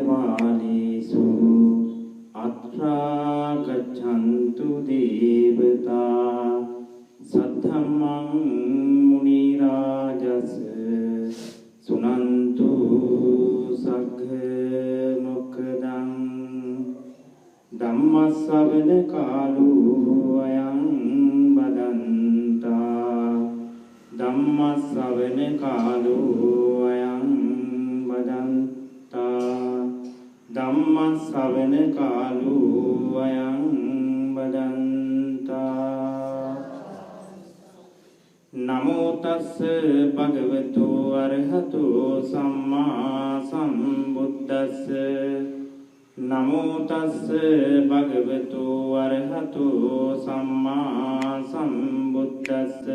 वालेषु अत्रा गच्छन्तु देवता सद्धम्मं मुनिराजस सुनन्तु सघ्घ मोक्खदं ධම්මස්සවන කාලෝ අයං බදන්තා ධම්මස්සවන කාලෝ අයං බදන්තා ධම්මස්සවන කාලෝ අයං බදන්තා නමෝ තස්ස භගවතු අරහතු සම්මා සම්බුද්දස්ස නමෝ තස්ස භගවතු අරහතු සම්මා සම්බුද්දස්ස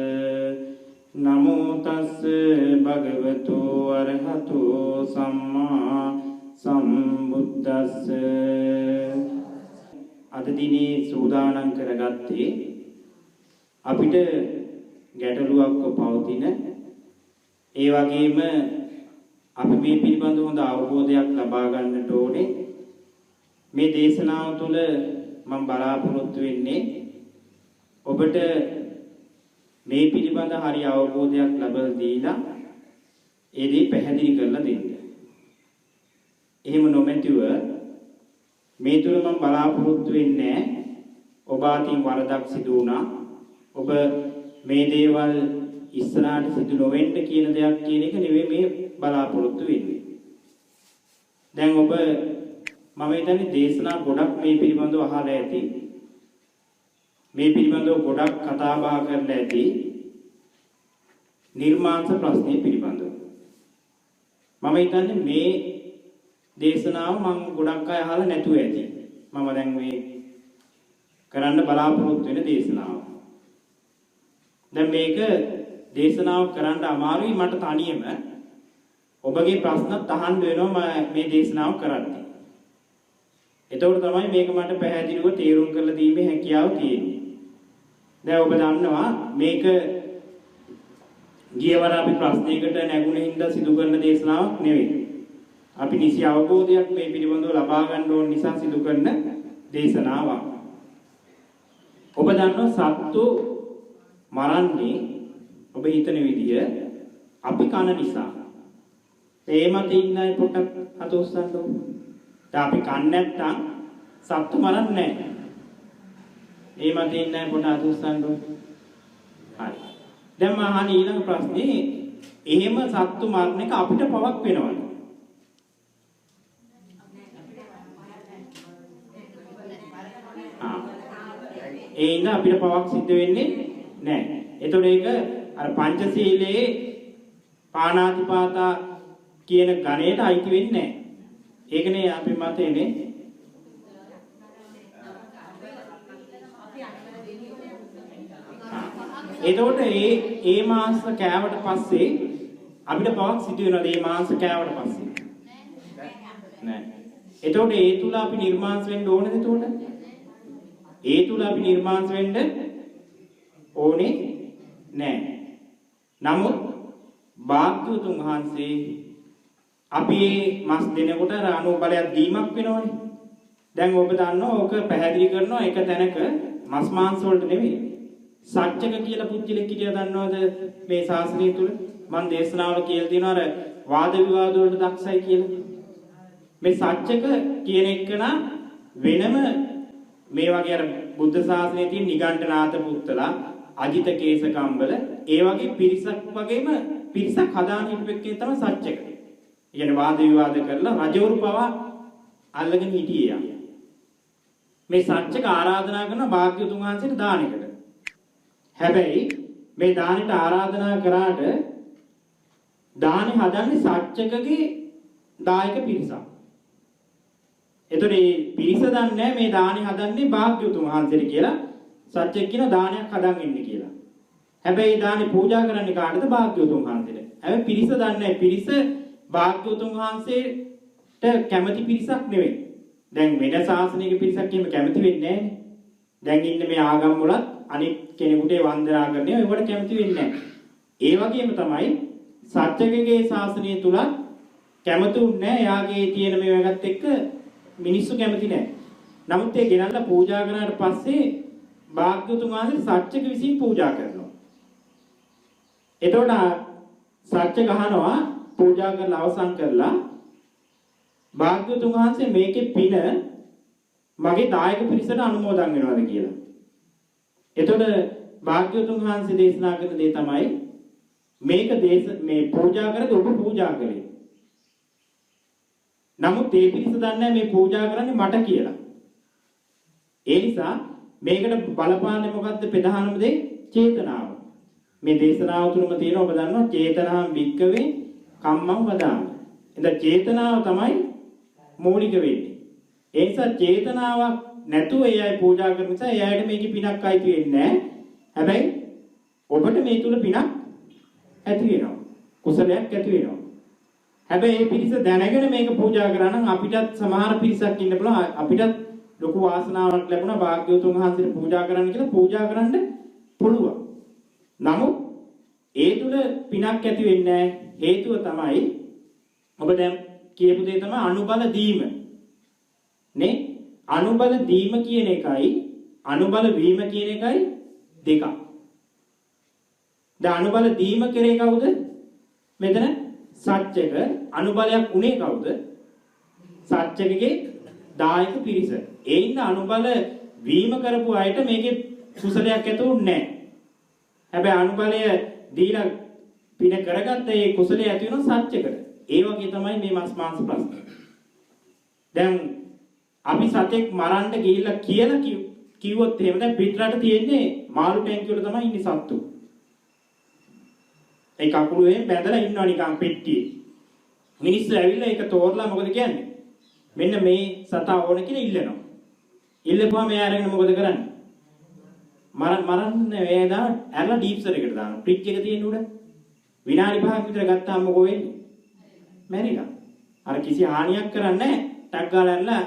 නමෝ තස්ස භගවතු අරහතු සම්මා සම්බුද්දස්ස අද දිනේ සූදානම් කරගත්තේ අපිට ගැටලුවක් පවතින ඒ වගේම අපි මේ පිළිබඳව හොඳ අවබෝධයක් ලබා ගන්නට ඕනේ මේ දේශනාව තුළ මම බලාපොරොත්තු වෙන්නේ ඔබට මේ පිළිබඳ හරි අවබෝධයක් ලබා දීලා ඒ දේ පැහැදිලි කරලා දෙන්න. එහෙම නොමැතිව මේ තුළ මම බලාපොරොත්තු වෙන්නේ ඔබ අතින් වරදක් සිදු වුණා. ඔබ මේ දේවල් ඉස්සරහට සිදු නොවෙන්න කියන දෙයක් කියන එක නෙවෙයි මේ බලාපොරොත්තු වෙන්නේ. දැන් ඔබ මම හිතන්නේ දේශනා ගොඩක් මේ පිළිබඳව අහලා ඇති. මේ පිළිබඳව ගොඩක් කතා බහ කරලා ඇති. නිර්මාංශ ප්‍රශ්නේ පිළිබඳව. මම හිතන්නේ මේ දේශනාව මම ගොඩක් අය අහලා නැතුව ඇති. මම දැන් මේ කරන්න බලාපොරොත්තු වෙන දේශනාව. දැන් මේක දේශනාව කරන්න අමාරුයි මට තනියම. ඔබගේ ප්‍රශ්නත් අහන්න වෙනවා මේ දේශනාව කරද්දී. එතකොට තමයි මේක මට පැහැදිලිව තේරුම් කරලා දීමේ හැකියාව තියෙන්නේ. දැන් ඔබ දන්නවා මේක ගියවර අපි ප්‍රශ්නයකට නැගුණ හින්දා සිදු කරන දේශනාවක් නෙවෙයි. අපි නිසි අවබෝධයක් මේ පිළිබඳව ලබා ගන්න ඕන නිසා සිදු කරන දේශනාවක්. ඔබ දන්නවා සත්තු මරන්නේ ඔබ හිතන විදිය අපි කන නිසා. ඒ මත ඉන්න අය පොඩ්ඩක් අත උස්සන්න ඕන. අපි කන්නේ නැත්තම් සත්තු මරන්නේ නැහැ. ඒ මතේ ඉන්න අය පොඩ්ඩක් අත උස්සන්න ඕන. හරි. දැන් මම අහන ඊළඟ ප්‍රශ්නේ එහෙම සත්තු මරණ එක අපිට පවක් වෙනවද? ඒ ඉන්න අපිට පවක් සිද්ධ වෙන්නේ නැහැ. එතකොට ඒක අර පංචශීලයේ පාණාතිපාතා කියන ගණයට අයිති වෙන්නේ නැහැ. ඒකනේ අපි මතේනේ. එතකොට ඒ මාංශ කෑවට පස්සේ අපිට පවක් සිදු වෙනවද? මේ මාංශ කෑවට පස්සේ නෑ. එතකොට ඒ තුල අපි නිර්මාංශ වෙන්න ඕනද? එතකොට ඒ තුල අපි නිර්මාංශ වෙන්න ඕනේ නෑ. නමුත් භාග්‍යවතුන් වහන්සේ අපි මස් දෙනකොට රාණු බලයක් දීමක් වෙනවනේ. දැන් ඔබ දන්නවා ඕක පැහැදිලි කරනවා එක තැනක මස් මාංශ වලට නෙවෙයි. සත්‍යක කියලා පුජ්‍යලෙක් කියලා දන්නවද මේ ශාස්ත්‍රය තුල? මම දේශනාවල කියලා තියෙනවා අර වාද විවාද වලට දක්ෂයි කියලා. මේ සත්‍යක කියන එකන වෙනම මේ වගේ අර බුද්ධ ශාසනයේ තියෙන නිගණ්ඨනාත පුත්තලා අජිත කේසකම්බල ඒ වගේ පිරිසක් වගේම පිරිසක් හදාගෙන හිටපු එකේ තමයි සත්‍යක. කියන්නේ වාද විවාද කරලා රජවරු පවා අල්ලගෙන හිටියේ. මේ සත්‍යක ආරාධනා කරන භාග්‍යවතුන් වහන්සේට දානෙකට. හැබැයි මේ දානෙට ආරාධනා කරාට දානෙ හදන්නේ සත්‍යකගේ දායක පිරිසක්. එතකොට මේ පිරිස දන්නේ මේ දානෙ හදන්නේ භාග්‍යවතුන් වහන්සේට කියලා සත්‍යක කියන දානයක් හදන් ඉන්නේ කියලා. හැබැයි දානෙ පූජා කරන්නේ කාටද? භාග්‍යවතුන් වහන්සේට. හැබැයි පිරිස දන්නේ පිරිස භාග්‍යවතුන් වහන්සේට කැමති පිරිසක් නෙවෙයි. දැන් වෙන ශාසනික පිරිසක් එහෙම කැමති වෙන්නේ නැහැ. දැන් ඉන්නේ මේ ආගම් වලත් අනිත් කෙනෙකුට වන්දනා කරන්නේ ඒවට කැමති වෙන්නේ නැහැ. ඒ වගේම තමයි සත්‍යකගේ ශාසනය තුල කැමතුන්නේ නැහැ. එයාගේ තියෙන මේවකට එක්ක මිනිස්සු කැමති නැහැ. නමුත් ඒ ගෙනල්ලා පූජා කරාට පස්සේ භාග්‍යවතුන් වහන්සේ සත්‍යක විසින් පූජා කරනවා. එතකොට සත්‍ය ගහනවා පූජා කරලා අවසන් කරලා භාග්‍යවතුන් වහන්සේ මේකේ පින මගේ දායක පිරිසට අනුමෝදන් වෙනවාද කියලා. එතකොට භාග්‍යවතුන් වහන්සේ දේශනා කරන දේ තමයි මේ පූජා කරද්දී ඔබ පූජා කළේ. නමුත් ඒ පිරිස දන්නේ මේ පූජා කරන්නේ මට කියලා. ඒ නිසා මේකට බලපාන්නේ මොකද්ද ප්‍රධානම දේ? චේතනාව. මේ දේශනාව තුළම තියෙන ඔබ දන්නවා චේතනාම් වික්කවේ කම්මං වදාමි. එතන චේතනාව තමයි මූලික වෙන්නේ. ඒ නිසා චේතනාවක් නැතුව ඒ අය පූජා කරන නිසා ඒ අයට මේකේ පිනක් අයිති වෙන්නේ නැහැ. හැබැයි ඔබට මේ තුල පිනක් ඇති වෙනවා. කුසලයක් ඇති වෙනවා. හැබැයි මේ පිරිස දැනගෙන මේක පූජා කරා නම් අපිටත් සමහර පිරිසක් ඉන්න පුළුවන් අපිටත් ලොකු වාසනාවක් ලැබුණා භාග්‍යවතුන් වහන්සේට පූජා කරන්න කියලා පූජා කරන්න පුළුවන්. නමුත් ඒ තුල පිනක් ඇති වෙන්නේ නැහැ. හේතුව තමයි ඔබ දැන් කියපු දේ තමයි අනුබල දීම. නේ? අනුබල දීම කියන එකයි අනුබල වීම කියන එකයි දෙකක්. දැන් අනුබල දීම කරේ කවුද? මෙතන සත්‍යක අනුබලයක් උනේ කවුද? සත්‍යකගේ දායක පිරිස. ඒ ඉන්න අනුබල වීම කරපු අයට මේකේ කුසලයක් ඇතුුන්නේ නැහැ. හැබැයි අනුබලය දීලා පින කරගත්ත ඒ කුසලයේ ඇති වෙන සත්‍යකට. ඒ වගේ තමයි මේ මස් මාංශ ප්‍රශ්න. දැන් අපි සතෙක් මරන්න ගිහිල්ලා කියලා කිව්වොත් එහෙම දැන් පිටරට තියෙන්නේ මාළු ටැංකිය වල තමයි ඉන්නේ සත්තු. ඒ කකුලෙන් බැඳලා ඉන්නවා නිකන් පෙට්ටියේ. මිනිස්සු ඇවිල්ලා ඒක තෝරලා මොකද කියන්නේ? මෙන්න මේ සතා ඕන කියලා ඉල්ලනවා. ඉල්ලපුවාම එයා අරගෙන මොකද කරන්නේ? මරන්න වේදා ඇරලා ඩීප්සර් එකට දානවා. ෆ්‍රිජ් එක තියෙන උඩ. විනාඩි 5ක් විතර ගත්තාම මොකෝ වෙන්නේ? මැරිලා. අර කිසි හානියක් කරන්නේ නැහැ. ටක් ගාලා ඇරලා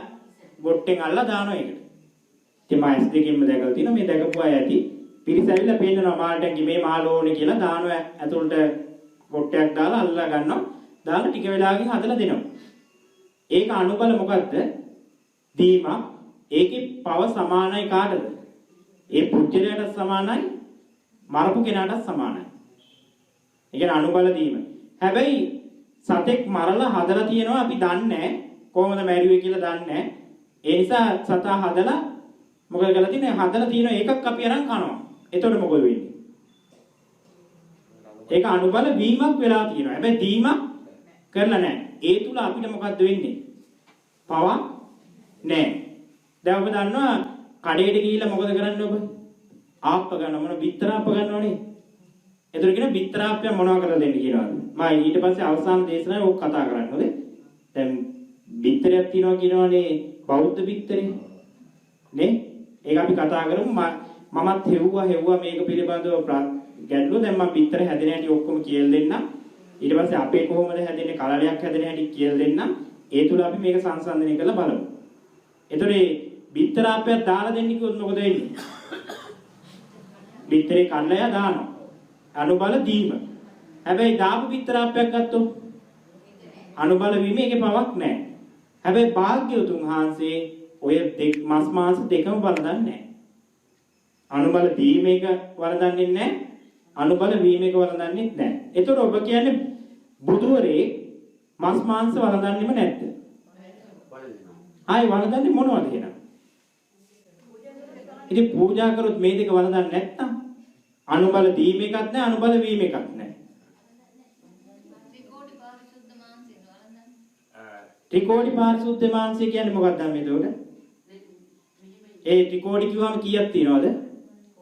ගොට්ටෙන් අල්ලලා දානවා ඒකට. ඉතින් මම S2කින්ම දැකලා තිනවා මේ දැකපු අය ඇති. පිරිස ඇවිල්ලා පේනවා මාළටැංගි මේ මාළ ඕනේ කියලා දානවා ඇතුළට ගොට්ටයක් දාලා අල්ලලා ගන්නවා. දාලා ටික වෙලාවකින් හදලා දෙනවා. ඒක අනුබල මොකද්ද? දීම. ඒකේ පව සමානයි කාටද? ඒ පුජ්‍යලයට සමානයි මරපු කෙනාටත් සමානයි. ඒ කියන්නේ අනුබල දීම. හැබැයි සතෙක් මරලා හදලා තියෙනවා අපි දන්නේ නැහැ. කොහොමද මැරුවේ කියලා දන්නේ නැහැ. ඒ නිසා සතා හදලා මොකද කරලා තියෙන්නේ? හදලා තියෙන එකක් අපි අරන් කනවා. එතකොට මොකද වෙන්නේ? ඒක අනුබල වීමක් වෙලා තියෙනවා. හැබැයි දීමක් කරලා නැහැ. ඒ තුල අපිට මොකද්ද වෙන්නේ? පවක් නැහැ. දැන් ඔබ දන්නවා කඩේට ගිහිල්ලා මොකද කරන්නේ ඔබ? ආප්ප ගන්න මොන බිත්තර ආප්ප ගන්නවනේ. එතකොට කියන බිත්තර ආප්පය මොනව කරලා දෙන්න කියනවාද? මම ඊට පස්සේ අවසාන දේශනාවේ ඕක කතා කරන්නේ හොඳේ. දැන් බිත්තරයක් තියනවා කියනවනේ බෞද්ධ බිත්තරේ. නේ? ඒක අපි කතා කරමු. මමත් හෙව්වා මේක පිළිබඳව ගැටලුව දැන් මම බිත්තර හැදෙන හැටි ඔක්කොම කියලා දෙන්නම්. ඊට පස්සේ අපේ කොහොමද හැදෙන්නේ කලලයක් හැදෙන හැටි කියලා දෙන්නම්. ඒ තුල අපි මේක සංසන්දනය කරලා බලමු. එතකොට බිත්තර ආප්පයක් දාලා දෙන්න කිව්වොත් මොකද වෙන්නේ? බිත්තරේ කල්ලය දානවා. අනුබල දීම. හැබැයි දාපු බිත්තර ආප්පයක් ගත්තොත් අනුබල වීම එකේ පවක් නැහැ. හැබැයි භාග්‍යවතුන් වහන්සේ ඔය මස් මාංශ දෙකම වරදන්නේ නැහැ. අනුබල දීම එක වරදන්නේ නැහැ. අනුබල වීම එක වරදන්නේ නැහැ. ඒතකොට ඔබ කියන්නේ බුදුවරේ මස් මාංශ වරදන්නේම නැද්ද? ආයි වරදන්නේ මොනවද එහෙනම්? ඉතින් පූජා කරොත් මේ දෙක වරදන්නේ නැත්තම් අනුබල දීම එකක් නැහැ අනුබල වීම එකක් නැහැ. ත්‍රිකෝටි පාරිශුද්ධ මාංශය කියන්නේ මොකක්ද මේ එතකොට? ඒ ත්‍රිකෝටි කිව්වම කීයක් තියෙනවද?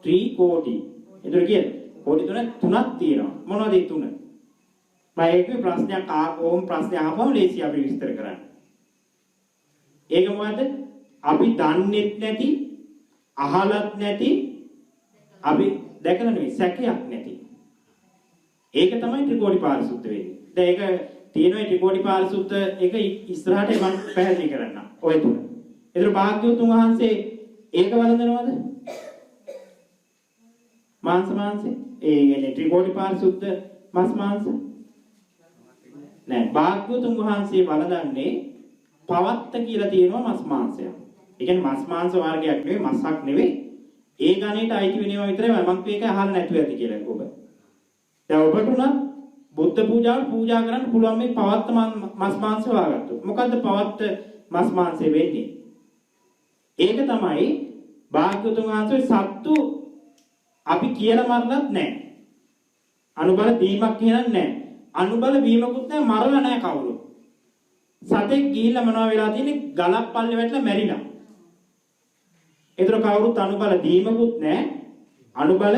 ත්‍රිකෝටි. ඒතර කියන්නේ කෝටි තුනක් තියෙනවා. මොනවද ඒ තුන? මම ඒකේ ප්‍රශ්නයක් ඕම් ප්‍රශ්නය අහපුවම ලේසි අපි විස්තර කරන්න. ඒක මොකද්ද? අපි දන්නේත් නැති අහලත් නැති අපි දැකලා නෙවෙයි සැකයක් නැති. ඒක තමයි ත්‍රිකෝටි පාරිශුද්ධ වෙන්නේ. දැන් ඒක තියෙනවා ත්‍රිකෝටි පාරිශුද්ධ එක ඉස්සරහට මම පැහැදිලි කරන්නම්. ඔය තුන. ඒතර භාග්‍යවතුන් වහන්සේ ඒක වළඳනවද? මාංශ ඒ කියන්නේ ත්‍රිකෝටි පාරිශුද්ධ මස් මාංශ නෑ. භාග්‍යවතුන් වහන්සේ වළඳන්නේ පවත්ත කියලා තියෙනවා මස් මාංශය. ඒ කියන්නේ මස් මාංශ වර්ගයක් නෙවෙයි මස්සක් නෙවෙයි. ඒ ගණේට අයිති වෙනවා විතරයි මම මේක අහන්න නැතුව ඇති කියලා ඔබ. දැන් ඔබට උනත් බුද්ධ පූජාව පූජා කරන්න පුළුවන් මේ පවත්ත මස් මාංශය වාගත්තොත්. මොකද්ද පවත්ත මස් මාංශය වෙන්නේ? ඒක තමයි භාග්‍යවතුන් වහන්සේ සත්තු අපි කියලා මරලත් නැහැ. අනුබල දීමක් කියනත් නැහැ. අනුබල වීමකුත් නැහැ මරලා නැහැ කවුරු. සතෙක් ගිහිල්ලා මොනවා වෙලා තියෙන්නේ ගලක් පල්ලේ වැටලා මැරිලා. ඒතර කවුරුත් අනුබල දීමකුත් නැහැ. අනුබල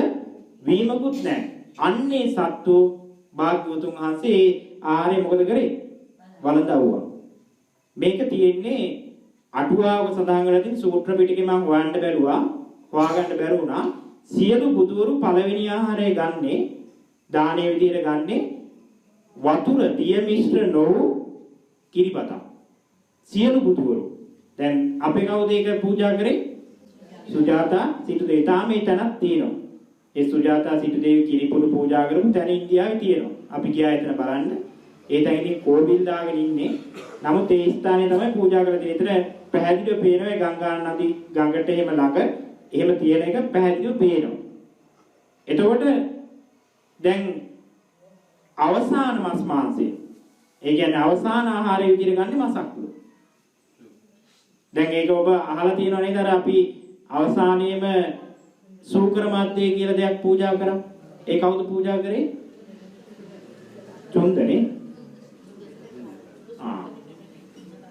වීමකුත් නැහැ. අන්නේ සත්තු භාග්‍යවතුන් වහන්සේ ආහාරය මොකද කරේ? වළඳවුවා. මේක තියෙන්නේ අටුවාවක සඳහන් වෙලා තියෙන සූත්‍ර පිටකේ මම හොයන්න බැලුවා. හොයාගන්න බැරි වුණා. සියලු බුදුවරු පළවෙනි ආහාරය ගන්නේ දානීය විදියට ගන්නේ වතුර දිය මිශ්‍ර නොවු කිරිබතක්. සියලු බුදුවරු. දැන් අපේ කවුද ඒක පූජා කරේ? සුජාතා සිටු දෙවියන්. තාම ඒ තැනක් තියෙනවා. ඒ සුජාතා සිටු දෙවියන් කිරිපොළු පූජා කරපු තැන ඉන්දියාවේ තියෙනවා. අපි ගියා එතන බලන්න. ඒ තැනදී කෝවිල් දාගෙන ඉන්නේ. නමුත් ඒ ස්ථානයේ තමයි පූජා කරලා තියෙන්නේ. ඒතර පැහැදිලිව පේනවා ගංගා නදී ගඟට එහෙම ළඟ එහෙම තියෙන එක පැහැදිලිව පේනවා. එතකොට දැන් අවසාන මස් මාංශය. ඒ කියන්නේ අවසාන ආහාරය විදිහට ගන්න මසක්ලු. දැන් ඒක ඔබ අහලා තියෙනව නේද? අර අපි අවසානයේම සූකර මද්දේ කියලා දෙයක් පූජා කරා. ඒ කවුද පූජා කරේ? චුන්දනේ.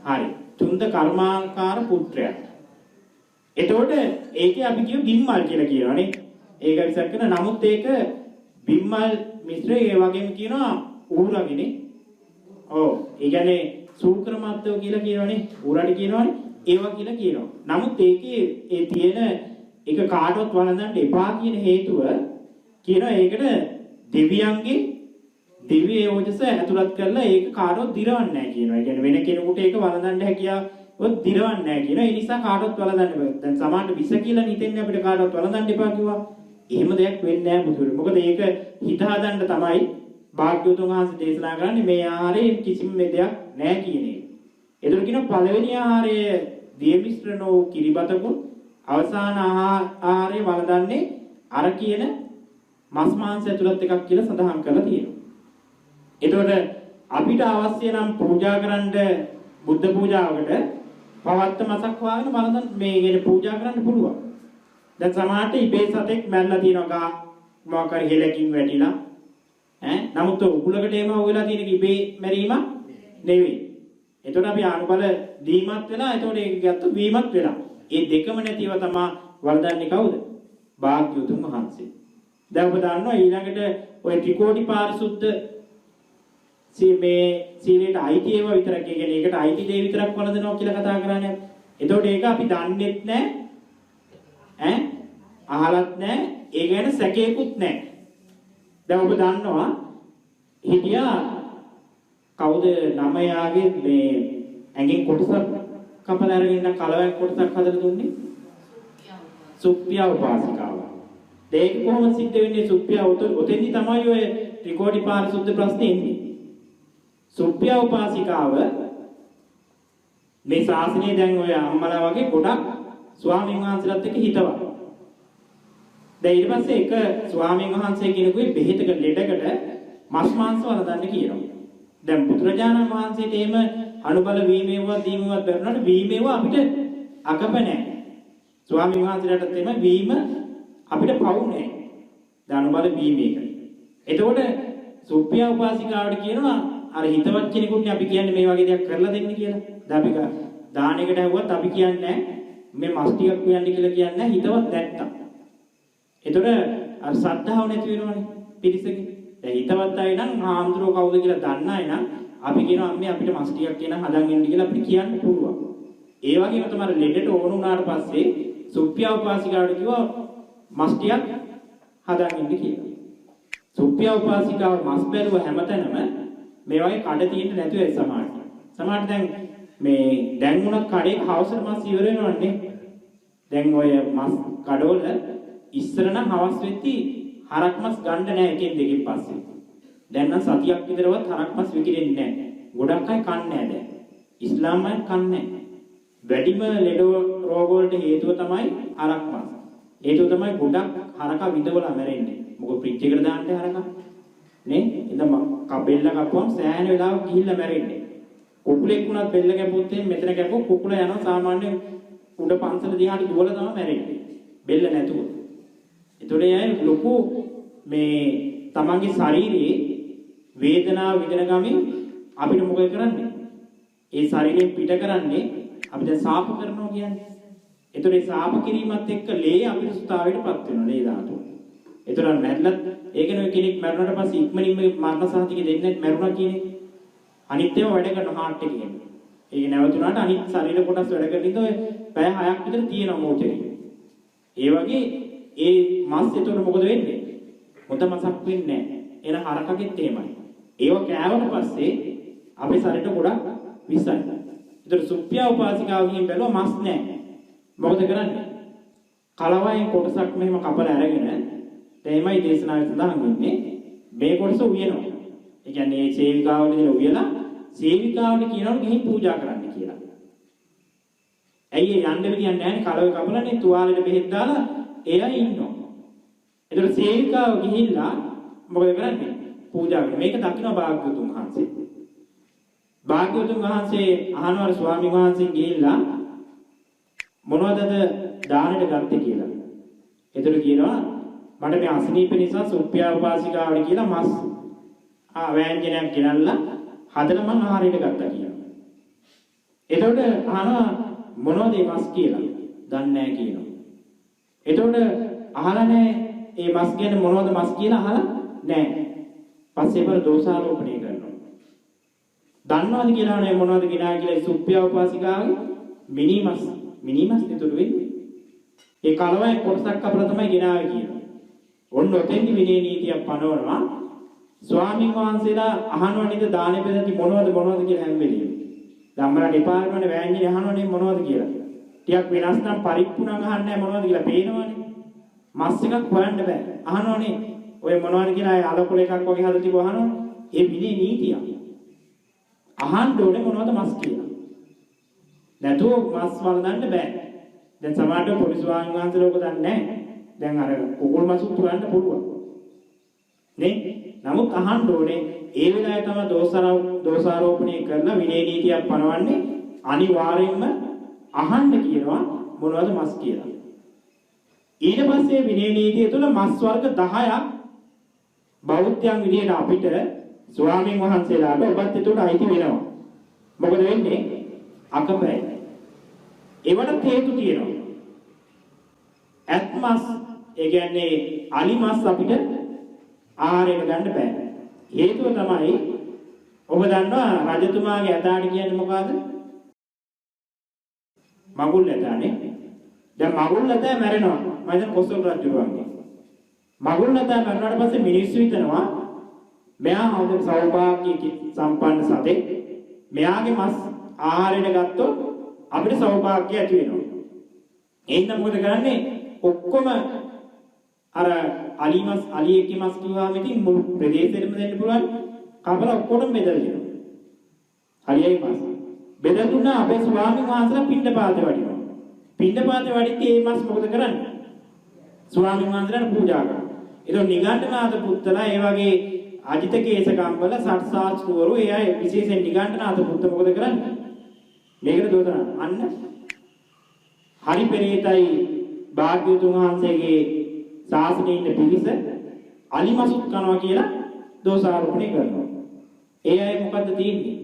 හරි. චුන්ද කර්මාකාර පුත්‍රයා. එතකොට ඒකේ අපි කියු බිම්මල් කියලා කියනවානේ. ඒක විසක් කරන නමුත් ඒක බිම්මල් මිශ්‍රය ඒ වගේම කියනවා ඌරගිනේ. ඔව්. ඒ කියන්නේ සූකර මද්දෝ කියලා කියනවානේ. ඌරට කියනවානේ. ඒවා කියලා කියනවා. නමුත් ඒකේ ඒ තියෙන ඒක කාටවත් වළඳන්න එපා කියන හේතුව කියනවා ඒකට දෙවියන්ගේ දිව්‍ය යෝජස ඇතුළත් කරලා ඒක කාටවත් දිරවන්නේ නැහැ කියනවා. ඒ කියන්නේ වෙන කෙනෙකුට ඒක වළඳන්න හැකියාව දිරවන්නේ නැහැ කියනවා. ඒ නිසා කාටවත් වළඳන්න බෑ. දැන් සමාජයට විස කියලා හිතෙන්නේ අපිට කාටවත් වළඳන්න එපා කිව්වා. එහෙම දෙයක් වෙන්නේ නැහැ බුදුරේ. මොකද ඒක හිත හදන්න තමයි භාග්‍යවතුන් වහන්සේ දේශනා කරන්නේ මේ ආහාරයේ කිසිම දෙයක් නැහැ කියන එක. ඒතර කියනවා පළවෙනි ආහාරය දිය මිශ්‍රණ වූ කිරිබතකුත් අවසාන ආහාරය වළඳන්නේ අර කියන මස් මාංශ ඇතුළත් එකක් කියලා සඳහන් කරලා තියෙනවා. එතකොට අපිට අවශ්‍ය නම් පූජා කරන්න බුද්ධ පූජාවකට පවත්ත මසක් වාගෙන බලන්න මේ කියන්නේ පූජා කරන්න පුළුවන්. දැන් සමහරට ඉබේ සතෙක් මැරලා තියෙනවා මොකක් හරි හෙලකින් වැටිලා. නමුත් උගුලකට එම වෙලා තියෙන ඉබේ මැරීම නෙවෙයි. එතකොට අපි අනුබල දීමත් වෙලා එතකොට ඒක ගත්ත වීමත් වෙලා. මේ දෙකම නැතිව තමයි වළඳන්නේ කවුද? භාග්‍යවතුන් වහන්සේ. දැන් ඔබ දන්නවා ඊළඟට ඔය ත්‍රිකෝටි පාරිශුද්ධ මේ සීලයට අයිති ඒවා විතරක් ඒ කියන්නේ ඒකට අයිති දේ විතරක් වළඳනවා කියලා කතා කරන්නේ. එතකොට ඒක අපි දන්නෙත් නැහැ. අහලත් නැහැ. ඒ ගැන සැකේකුත් නැහැ. දැන් ඔබ දන්නවා හිටියා කවුද ළමයාගේ මේ ඇඟෙන් කොටසක් කපලා අරගෙන කලවැක් කොටසක් හදලා දුන්නේ? සුප්පියා උපාසිකාව. ඒක කොහොමද සිද්ධ වෙන්නේ? සුප්පියා ඔතෙන්දි තමයි ඔය ත්‍රිකෝටි පාරිශුද්ධ ප්‍රශ්නේ එන්නේ. සුප්පියා උපාසිකාව මේ ශාසනයේ දැන් ඔය අම්මලා වගේ ගොඩක් ස්වාමීන් වහන්සේලාත් එක්ක හිතවා. දැන් ඊට පස්සේ එක ස්වාමීන් වහන්සේ කෙනෙකුගේ බෙහෙතක ලෙඩකට මස් මාංශ වළඳන්න කියනවා. දැන් බුදුරජාණන් වහන්සේට එහෙම අනුබල වීමේවත් දීමේවත් බැරුණාට වීමේව අපිට අකප නැහැ. ස්වාමීන් වහන්සේලාට තේම වීම අපිට පවු නැහැ. දැන් අනුබල වීමේක. එතකොට සුප්පියා උපාසිකාවට කියනවා අර හිතවත් කෙනෙකුට අපි කියන්නේ මේ වගේ දෙයක් කරලා දෙන්න කියලා. දැන් අපි දානයකට හැවුවත් අපි කියන්නේ මේ මස් ටිකක් කියන්නේ කියලා කියන්නේ හිතවත් නැත්තම්. එතකොට අර ශ්‍රද්ධාව නැති වෙනවනේ පිරිසකේ. දැන් හිතවත් අය නම් ආම්ද්‍රෝ කවුද කියලා දන්න අය නම් අපි කියනවා අම්මේ අපිට මස් ටිකක් කියන හදන් එන්න කියලා අපිට කියන්න පුළුවන්. ඒ වගේම තමයි ලෙඩට ඕන වුණාට පස්සේ සුප්පියා උපාසිකාවට කිව්වා මස් ටිකක් හදන් එන්න කියලා. සුප්පියා උපාසිකාව මස් බැලුව හැමතැනම මේ වගේ කඩ තියෙන්න නැතුව ඒ සමාජයට. සමාජයට දැන් මේ දැන් උනත් කඩේ හවසට මස් ඉවර වෙනවන්නේ. දැන් ඔය මස් කඩවල ඉස්සර නම් හවස් වෙද්දි හරක් මස් ගන්න නැහැ එකෙන් දෙකෙන් පස්සේ. දැන් නම් සතියක් විතරවත් හරක් මස් විකිරෙන්නේ නැහැ. ගොඩක් අය කන්නේ නැහැ දැන්. ඉස්ලාම් අය කන්නේ නැහැ. වැඩිම ලෙඩ රෝග වලට හේතුව තමයි හරක් මස්. හේතුව තමයි ගොඩක් හරකා විඳවලා මැරෙන්නේ. මොකද ෆ්‍රිජ් එකට දාන්න හරකා නේ? ඉතින් කබෙල්ල කපුවම සෑහෙන වෙලාවක් ගිහිල්ලා මැරෙන්නේ. කුකුලෙක් වුණත් බෙල්ල කැපුවොත් මෙතන කැපුවොත් කුකුල යනවා සාමාන්‍යයෙන් උඩ පන්සල දිහාට දුවලා තමයි මැරෙන්නේ. බෙල්ල නැතුව. ඒතොට යයි ලොකු මේ තමන්ගේ ශරීරයේ වේදනාව විඳින ගමින් අපිට මොකද කරන්නේ? ඒ ශරීරයෙන් පිට කරන්නේ අපි දැන් සාප කරනවා කියන්නේ. ඒතොට ඒ සාප කිරීමත් එක්ක ලේ අපිරිසුතාවයටපත් වෙනවා ලේ ධාතුව. ඒතොට මැරලත් ඒකනේ කෙනෙක් මැරුණාට පස්සේ ඉක්මනින්ම මරණ සහතික දෙන්නේ මැරුණා කියන්නේ. අනිත් ඒවා වැඩ කරන හાર્ට් එකේ. ඒක නැවතුණාට අනිත් ශරීර කොටස් වැඩ කරන ඉතින් ඔය පැය 6ක් විතර තියෙනවා මොචරේ. ඒ වගේ ඒ මස් එතකොට මොකද වෙන්නේ? හොඳ මසක් වෙන්නේ නැහැ. එන හරකගෙත් එහෙමයි. ඒව කෑවට පස්සේ අපේ ශරීරයට ගොඩක් විසයි. ඒතර සුප්පියා උපාසිකාව ගිහින් බැලුවා මස් නැහැ. මොකද කරන්නේ? කලවයෙන් කොටසක් මෙහෙම කපලා අරගෙන තේමයි දේශනාවේ සඳහන් වෙන්නේ මේ කොටස උයනවා. ඒ කියන්නේ මේ සේවිකාවට දෙන උයලා සේවිකාවට කියනවා ගිහින් පූජා කරන්න කියලා. ඇයි ඒ යන්න විදියක් නැහැ නේ කලවේ කපලානේ තුවාලෙට බෙහෙත් දාලා එයා ඉන්නවා. ඒතර සේවිකාව ගිහිල්ලා මොකද කරන්නේ? පූජා කරනවා. මේක දකින්න භාග්‍යවතුන් වහන්සේ. භාග්‍යවතුන් වහන්සේ අහනවා ස්වාමීන් වහන්සේ ගිහිල්ලා මොනවදද දානෙට ගත්තේ කියලා. ඒතර කියනවා මට මේ අසනීප නිසා සුප්පියා උපාසිකාවට කියලා මස් වෑංජනයක් ගෙනල්ලා හදලා මම ආහාරයට ගත්තා කියනවා. එතකොට අහනවා මොනවද මේ මස් කියලා? දන්නේ නැහැ කියනවා. එතකොට අහලා නැහැ මේ මස් කියන්නේ මොනවද මස් කියලා අහලා නැහැ. පස්සේ බර දෝෂාරෝපණය කරනවා. දන්නවද කියලා නේ මොනවද ගෙනා කියලා සුප්පියා උපාසිකාවේ මිනිමස් නේතුළු වෙන්නේ. ඒ කලවයි කොටසක් අපලා තමයි ගෙනාවේ කියනවා. ඔන්න ඔතෙන්දි විනය නීතියක් පනවනවා. ස්වාමීන් වහන්සේලා අහනවා නේද දානෙ බෙදති මොනවද කියලා හැම වෙලෙම. ධම්මලා ඩිපාර්ට්මන්ට් වෑංජනේ අහනවනේ මොනවද කියලා. ටිකක් වෙනස් නම් පරිප්පුණන් අහන්නේ මොනවද කියලා පේනවනේ. මස් එකක් හොයන්න බෑ. අහනවනේ ඔය මොනවද කියලා අය අලකොල එකක් වගේ හදලා තිබව අහනවා. ඒ විනය නීතිය. අහන්න ඕනේ මොනවද මස් කියලා. නැතුව මස් වළඳන්න බෑ. දැන් සමහරවිට පොලිස් ස්වාමීන් වහන්සේලා ඔක දන්නේ නැහැ. දැන් අර කුකුල් මස් උතුරන්න පුළුවන්. නේ? නමුත් අහන්න ඕනේ ඒ වෙලාවේ තමයි දෝෂාරෝපණය කරන විනය නීතියක් පනවන්නේ අනිවාර්යයෙන්ම අහන්න කියනවා මොනවද මස් කියලා. ඊට පස්සේ විනය නීතිය තුළ මස් වර්ග 10ක් බෞද්ධයන් විදියට අපිට ස්වාමීන් වහන්සේලාට ඔබත් ඒකට අයිති වෙනවා. මොකද වෙන්නේ? අකපැයි. ඒවට හේතු තියෙනවා. ඇත්මස් ඒ කියන්නේ අලි මස් අපිට ආහාරයට ගන්න බෑ. හේතුව තමයි ඔබ දන්නවා රජතුමාගේ ඇතාට කියන්නේ මොකද්ද? මගුල් ඇතානේ. දැන් මගුල් ඇතා මැරෙනවා. මම දැන් කොසල් රජුගේ. මගුල් ඇතා මැරුණාට පස්සේ මිනිස්සු හිතනවා මෙයා හොඳ සෞභාග්‍ය සම්පන්න සතෙක්. මෙයාගේ මස් ආහාරයට ගත්තොත් අපිට සෞභාග්‍ය ඇති වෙනවා. එහෙනම් මොකද කරන්නේ? ඔක්කොම අර අලියෙක්ගේ මස් කිව්වම ඉතින් මුළු ප්‍රදේශෙටම දෙන්න පුළුවන් කපලා ඔක්කොටම බෙදලා දෙනවා. අලියයි මස්. බෙදලා දුන්නා අපේ ස්වාමීන් වහන්සේලා පිණ්ඩපාතේ වඩිනවා. පිණ්ඩපාතේ වඩිද්දී මේ මස් මොකද කරන්නේ? ස්වාමීන් වහන්සේලාට පූජා කරනවා. ඒක නිගණ්ඨනාථ පුත්තලා ඒ වගේ අජිත කේසකම්බල සත්සාස්ත්‍රවරු ඒ අය විශේෂයෙන් නිගණ්ඨනාථ පුත්ත මොකද කරන්නේ? මේකට දෝතන අන්න හරි පෙරේතයි භාග්‍යවතුන් වහන්සේගේ ශාසනයේ ඉන්න පිරිස අලිමසුත් කරනවා කියලා දෝෂාරෝපණය කරනවා. ඒ අය මොකද්ද තියෙන්නේ?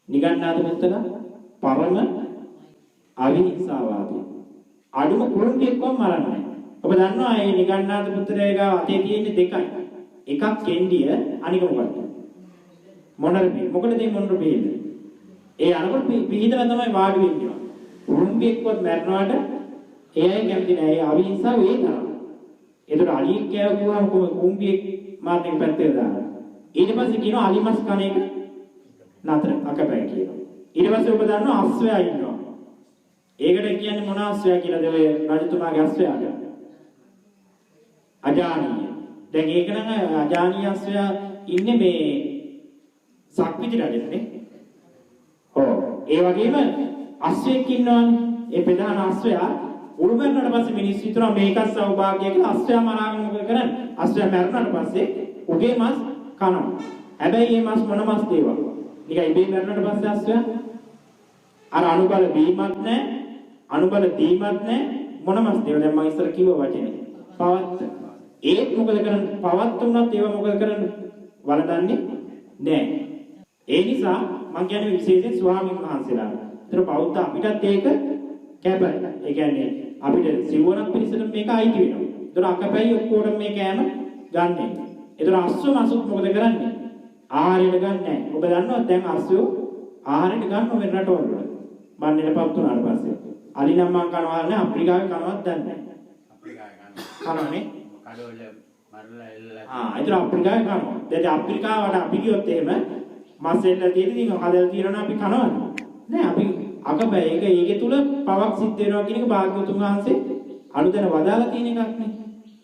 නිගණ්ඨනාථ පුත්තලා පරම අවිහිංසාවාදී. අඩුම කුරුම්බියෙක්වම මරන්නේ. ඔබ දන්නවා මේ නිගණ්ඨනාථ පුත්‍රයාගේ අතේ තියෙන්නේ දෙකයි. එකක් කෙන්ඩිය අනික මොකක්ද? මොනරේ. මොකටද මේ මොනරේ බෙහෙද? ඒ අරකට පිළිදලා තමයි වාඩි වෙන්නේ. කුරුම්බියෙක්වත් මරනවාට ඒ අය කැමති නෑ. ඒ අවිහිංසාව ඒ තරම්. ඒතර අලියෙක් කෑවුවාම කුරුම්බියෙක් මාර්ගෙන් පැත්තේ දානවා. ඊට පස්සේ කියනවා අලිමස් කන එක නතර අකපැයි කියනවා. ඊට පස්සේ ඔබ දන්නවා අස්වැයා ඉන්නවා. ඒකට කියන්නේ මොන අස්වැයා කියලාද? ඔය රජතුමාගේ අස්වැයාට. අජානීය. දැන් ඒක නම් අජානීය අස්වැයා ඉන්නේ මේ සක්විති රජුනේ. ඔව්. ඒ වගේම අශ්වයෙක් ඉන්නවනේ. ඒ ප්‍රධාන අශ්වයා උරුමරනට පස්සේ මිනිස්සු හිතනවා මේකත් සෞභාග්‍ය කියලා අශ්වයා මරාගෙන මොකද කරන්නේ? අශ්වයා මරනට පස්සේ උගේ මස් කනවා. හැබැයි මේ මස් මොන මස් දේවා? නිකන් ඉබේ මරනට පස්සේ අශ්වයා අර අනුබල බීමක් නැහැ, අනුබල දීමක් නැහැ. මොන මස් දේවා? දැන් මම ඉස්සර කිව්ව වචනේ. පවත්ත. ඒත් මොකද කරන්නේ? පවත්ත උනත් ඒවා මොකද කරන්නේ? වලදන්නේ නැහැ. ඒ නිසා මම කියන්නේ විශේෂයෙන් ස්වාමීන් වහන්සේලා. ඒතර බෞද්ධ අපිටත් ඒක කැපයි. ඒ කියන්නේ අපිට සිවණක් පිළිසෙට මේක අයිති වෙනවා. ඒතර අකපැයි ඔක්කොටම මේ කෑම ගන්නෙ. ඒතර අස්සෝ මසුත් මොකද කරන්නේ? ආහාරයට ගන්නෑ. ඔබ දන්නවද දැන් අස්සෝ ආහාරයට ගන්නව වෙන රටවල. මන්නේලපත් උනාට පස්සේ. අලි නම් මං කනවා නැහැ අප්‍රිකාවේ කනවත් දන්නේ නැහැ. අප්‍රිකාවේ කනවනේ. කඩවල මරලා එල්ලලා. ඒතර අප්‍රිකාවේ කනවා. දැන් අප්‍රිකාවට අපි ගියොත් එහෙම මස් එල්ලලා තියෙන ඉතින් හදලා තියනවා අපි කනවද? නෑ අපි අකබෑ ඒකේ තුල පවක් සිද්ධ වෙනවා කියන එක භාග්‍යවතුන් වහන්සේ අනුදැන වදාලා තියෙන එකක් නේ.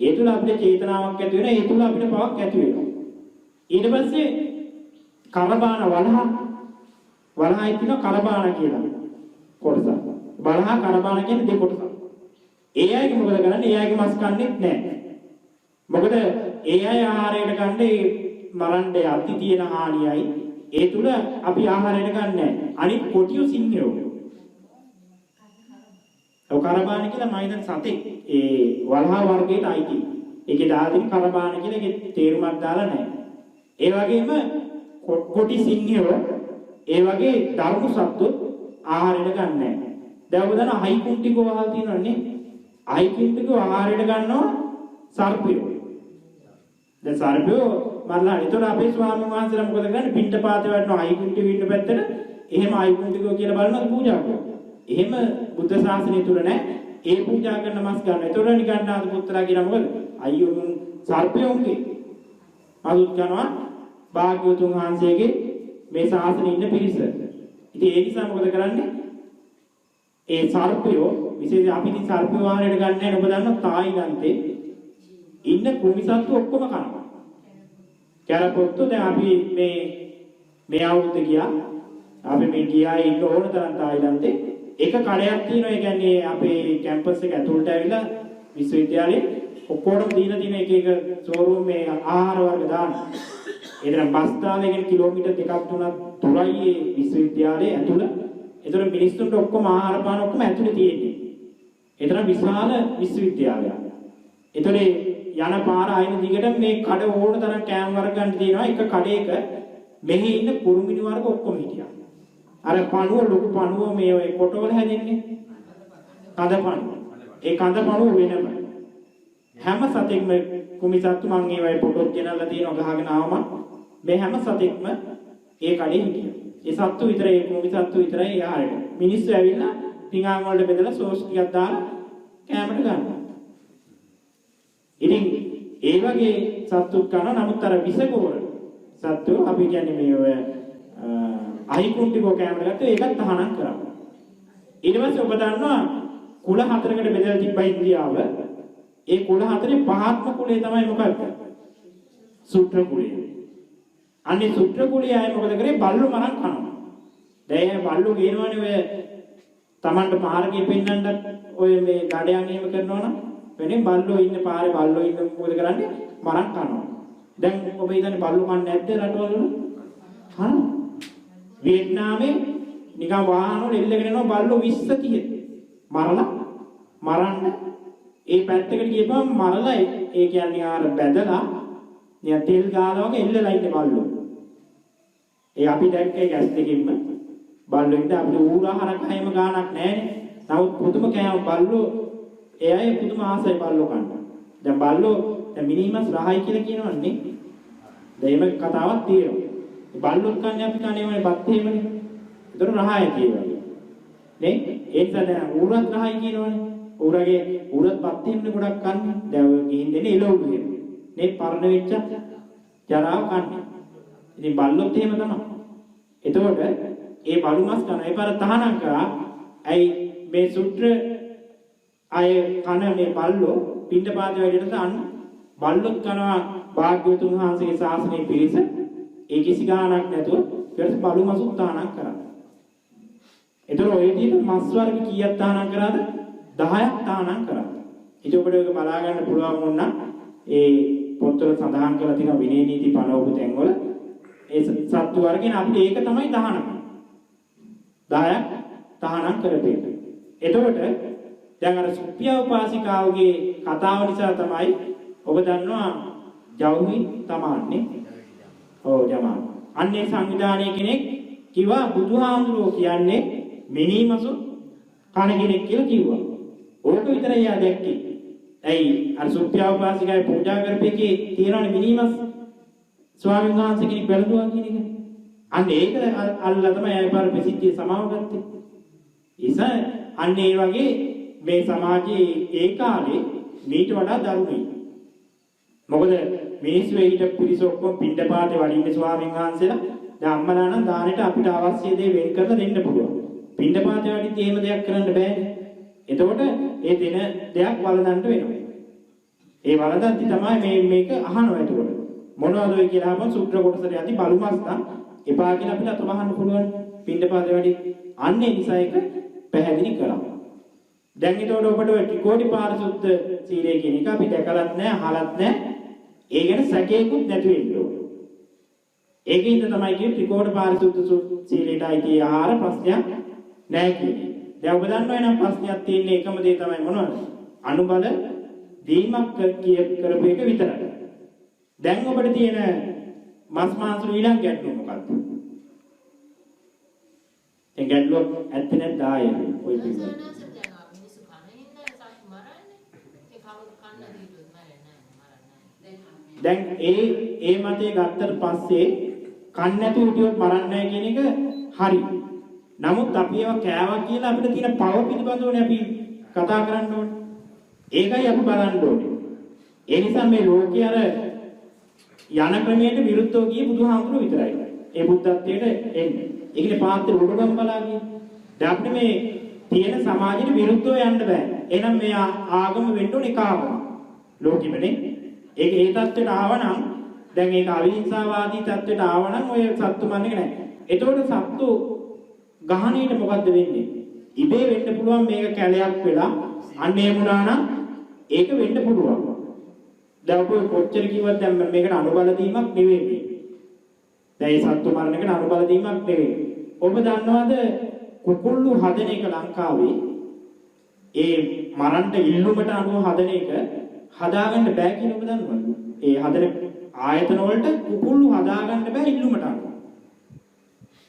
ඒ තුල අපිට චේතනාවක් ඇති වෙනවා. ඒ තුල අපිට පවක් ඇති වෙනවා. ඊට පස්සේ කරබාන වලහයි කියන කරබාන කියලා කොටස. වලහා කරබාන කියන දෙකොටසක්. ඒ අයගේ මොකද කරන්නේ? ඒ අයගේ මස් කන්නේත් නැහැ. මොකද ඒ අය ආහාරයට ගන්නේ මරණ්ඩේ අති තියෙන හානියයි. ඒ තුල අපි ආහාරයට ගන්නෑ. අනිත් කොටියෝ සිංහයෝ. ඔය කරබාන කියලා මයිදන් සතෙක් ඒ වලහා වර්ගයට අයිති. ඒකේ දාදින් කරබාන කියලා ඒකේ තේරුමක් දාලා නැහැ. ඒ වගේම කොටි සිංහයෝ ඒ වගේ ධර්ම සත්තු ආහාරයට ගන්නෑ. දැන් ඔබ දන්න හයිකුන්ටිකෝ අහලා තියෙනවනේ. හයිකුන්ටිකෝ ආහාරයට ගන්නවා සර්පයෝ. දැන් සර්පයෝ මරලා ඒතර අපේ ස්වාමීන් වහන්සේලා මොකද කරන්නේ? පිටපාතේ වටනවා හයිකුන්ටි වින්න පැත්තට. එහෙම හයිකුන්ටිකෝ කියලා බලනවා පූජා කරනවා. එහෙම බුද්ධ ශාසනය තුල නැහැ. ඒ පූජා කරන මස් ගන්න. ඒතර නිකන්නාද පුත්‍රා කියන මොකද? අයියෝ මුන් සර්පයෝන්ගේ මලුත් කරනවා භාග්‍යවතුන් වහන්සේගේ මේ ශාසනයේ ඉන්න පිරිස. ඉතින් ඒ නිසා මොකද කරන්නේ? ඒ සර්පයෝ විශේෂයෙන් අපි ඉතින් සර්පයෝ ආහාරයට ගන්න නැහැ. ඔබ දන්නවා තායිලන්තේ ඉන්න කුමිසත්තු ඔක්කොම කනවා. කැරපොත්තු දැන් අපි මේ අවුරුද්ද ගියා. අපි මේ ගියා ඉන්න ඕන තරම් තායිලන්තේ එක කඩයක් තියෙනවා. ඒ කියන්නේ අපේ කැම්පස් එක ඇතුළට ඇවිල්ලා විශ්වවිද්‍යාලේ ඔක්කොටම දීලා තියෙන එක ෂෝරූම් මේ ආහාර වර්ග දාන්න. ඒතර බස් දාලගෙන කිලෝමීටර් දෙකක් තුනක් තුරයි මේ විශ්වවිද්‍යාලයේ ඇතුළ. ඒතර මිනිස්සුන්ට ඔක්කොම ආහාර පාන ඔක්කොම ඇතුළේ තියෙන්නේ. ඒතර විශාල විශ්වවිද්‍යාලයක්. ඒතර යන පාර අයින දිගට මේ කඩ ඕන තරම් කෑම වර්ග ගන්න තියෙනවා. එක කඩේක මෙහි ඉන්න කුරුමිනි වර්ග ඔක්කොම හිටියා. අර පණුව ලොකු පණුව මේ ඔය කොටවල හැදෙන්නේ. කඳ පණුව. ඒ කඳ පණුව වෙනම. හැම සතෙක්ම කුමිසත්තු මං ඒ වගේ පොටොත් ගෙනල්ලා තියෙනවා ගහගෙන ආවම මේ හැම සතෙක්ම ඒ කඩේ හිටියා. ඒ සත්තු විතරයි කුමිසත්තු විතරයි ආහාරයට. මිනිස්සු ඇවිල්ලා පිඟාන් වලට බෙදලා සෝස් ටිකක් දාලා කෑමට ගන්නවා. ඉතින් ඒ වගේ සත්තු කන නමුත් අර විසකෝර සත්තු අපි කියන්නේ මේ ඔය අයිකුන්ටිකෝ කැමරා ගත්තොත් ඒකත් තහනම් කරා. ඊට පස්සේ ඔබ දන්නවා කුල හතරකට බෙදලා තිබ්බා ඉන්දියාව. ඒ කුල හතරේ පහත්ම කුලය තමයි මොකක්ද? සුත්‍ර කුලය. අන්නේ සුත්‍ර කුලය අය මොකද කරේ? බල්ලෝ මරන් කනවා. දැන් බල්ලෝ ගේනවනේ ඔය Tamanට මාර්ගයේ පෙන්නන්න ඔය මේ ගඩයන් එහෙම කරනවා නම් වෙනේ බල්ලෝ ඉන්න පාරේ බල්ලෝ ඉන්න මොකද කරන්නේ? මරන් කනවා. දැන් ඔබ හිතන්නේ බල්ලෝ කන්නේ නැද්ද රටවල? කනවා. වියට්නාමේ නිකන් වාහන වල එල්ලගෙන යනවා බල්ලෝ 20 30. මරන්න ඒ පැත්තකට ගියපම මරලා ඒ කියන්නේ ආර බැදලා නිය තෙල් ගාලා වගේ එල්ලලා ඉන්නේ බල්ලෝ. ඒ අපි දැක්කේ ගැස් දෙකින්ම බල්ලෝ ඉඳ අපිට ඌරහරක හැම ගාණක් නැහැනේ. නමුත් පුදුම කෑම බල්ලෝ ඒ අය පුදුම ආසයි බල්ලෝ කන්න. දැන් බල්ලෝ දැන් මිනිමස් රහයි කියලා කියනවන්නේ. දැන් එහෙම කතාවක් තියෙනවා. බල්ලොත් කන්නේ අපි කන්නේ වනේ බත් එහෙමනේ. ඒතර රහයි කියනවා. නේ? ඒ නිසා දැන් ඌරත් රහයි කියනවනේ. ඌරත් බත් එහෙමනේ ගොඩක් කන්නේ. දැන් ඔය ගිහින් දෙන්නේ එළවලු එහෙම. නේ පරණ වෙච්ච ජරාව කන්නේ. ඉතින් බල්ලොත් එහෙම තමයි. එතකොට ඒ බලු මස් කන ඒ පාර තහනම් කරා. ඇයි මේ සුත්‍ර අය කන මේ බල්ලෝ පිටපාත වැඩියට අන්න බල්ලොත් කනවා භාග්‍යවතුන් වහන්සේගේ ශාසනයේ පිරිස ඒ කිසි ගාණක් නැතුව ඊට බලු මසුත් දානක් කරා. ඒතර ඔය විදිහට මස් වර්ග කීයක් දානක් කරාද? 10ක් දානක් කරා. ඊට ඔබට ඒක බලා ගන්න පුළුවන් වුණා ඒ පොත්වල සඳහන් කරලා තියෙන විනය නීති පනවපු තැන්වල ඒ සත්තු වර්ගෙන් අපිට ඒක තමයි 10ක් තහනම් කරපේ. එතකොට දැන් අර සුප්පියා උපාසිකාවගේ කතාව නිසා තමයි ඔබ දන්නවා ජව්හි තමාන්නේ. ඔව් ජමාන. අන්නේ සංවිධානයේ කෙනෙක් කිව්වා බුදුහාමුදුරුවෝ කියන්නේ මිනිමසු කණ කෙනෙක් කියලා කිව්වා. ඕක විතරයි යා දැක්කේ. ඇයි අර සුප්පියා උපාසිකාවේ පූජා කරපේකේ තියෙනවනේ මිනිමස් ස්වාමීන් වහන්සේ කෙනෙක් බැලුවා කියන එක. අන්න ඒක අල්ලලා තමයි අයපාර ප්‍රසිද්ධිය සමාව ගත්තේ. අන්න ඒ වගේ මේ සමාජයේ ඒ කාලේ මීට වඩා දරුණුයි. මොකද මිනිස්සු එහිට පිරිස ඔක්කොම පින්ඩපාතේ වඩින්න ස්වාමීන් වහන්සේලා දැන් අම්මලා නම් දානෙට අපිට අවශ්‍ය දේ වෙන් කරලා දෙන්න පුළුවන්. පින්ඩපාතේ වඩිද්දි එහෙම දෙයක් කරන්න බෑනේ. එතකොට ඒ දෙන දෙයක් වළඳන්න වෙනවා. ඒ වළඳද්දි තමයි මේක අහනවා එතකොට. මොනවද ඔය කියලා අපන් සුත්‍ර කොටසට යටි බලු මස්තන් එපා කියලා අපිට අත වහන්න පුළුවන් පින්ඩපාතේ වඩි. අන්නේ නිසා ඒක පැහැදිලි කරා. දැන් ඒතකොට ඔබට ඔය ත්‍රිකෝටි පාරිශුද්ධ සීලය කියන එක අපි දැකලත් නැහැ, අහලත් නැහැ. ඒ ගැන සැකේකුත් නැති වෙන්න ඕනේ. ඒකින්ද තමයි කියන්නේ ත්‍රිකෝටි පාරිශුද්ධ සීලයට අයිති ආහාර ප්‍රශ්නයක් නැහැ කියන්නේ. දැන් ඔබ දන්නවා එනම් ප්‍රශ්නයක් තියෙන්නේ එකම දේ තමයි මොනවද? අනුබල දීමක් කරපු එක විතරයි. දැන් ඔබට තියෙන මස් මාංශ ඊළඟ ගැටලුව මොකක්ද? ඒ ගැටලුව ඇත්තේ නැද්ද ආයේ ඔය පිළිබඳව? දැන් ඒ මතේ ගත්තට පස්සේ කන් නැති උටියොත් මරන්නේ නැහැ කියන එක හරි. නමුත් අපි ඒවා කෑවා කියලා අපිට තියෙන පව පිළිබඳවනේ අපි කතා කරන්න ඕනේ. ඒකයි අපි බලන්න ඕනේ. ඒ නිසා මේ ලෝකයේ අර යන ක්‍රමයට විරුද්ධව ගිය බුදුහාමුදුරුවෝ විතරයි. ඒ බුද්ධත්වයට එන්නේ. ඒකනේ පාත්‍ර උඩගම් බලාගිය. දැන් අපිට මේ තියෙන සමාජෙට විරුද්ධව යන්න බෑ. එහෙනම් මේ ආගම වෙන්න ඕනේ කාගම. ලෝකෙමනේ. ඒක ඒ தත්ත්වයට ආවනම් දැන් ඒක අවිහිංසාවාදී தත්ත්වයට ආවනම් ඔය සත්තු මන්නේ නැහැ. එතකොට සත්තු ගහණයට මොකද්ද වෙන්නේ? ඉබේ වෙන්න පුළුවන් මේක කැලයක් වෙලා අන්න ඒ වුණා නම් ඒක වෙන්න පුළුවන්. දැන් ඔබ කොච්චර කිව්වත් දැන් මේකට අනුබල දීමක් නෙවෙයි. දැන් මේ සත්තු මරණ එකට අනුබල දීමක් නෙවෙයි. ඔබ දන්නවද කුකුල්ලු හදන එක ලංකාවේ ඒ මරන්න ඉල්ලුමට අනුව හදන එක හදාගන්න බෑ කියන ඔබ දන්නවද? ඒ හදන ආයතන වලට කුකුල්ලු හදාගන්න බෑ ඉල්ලුමට අනුව.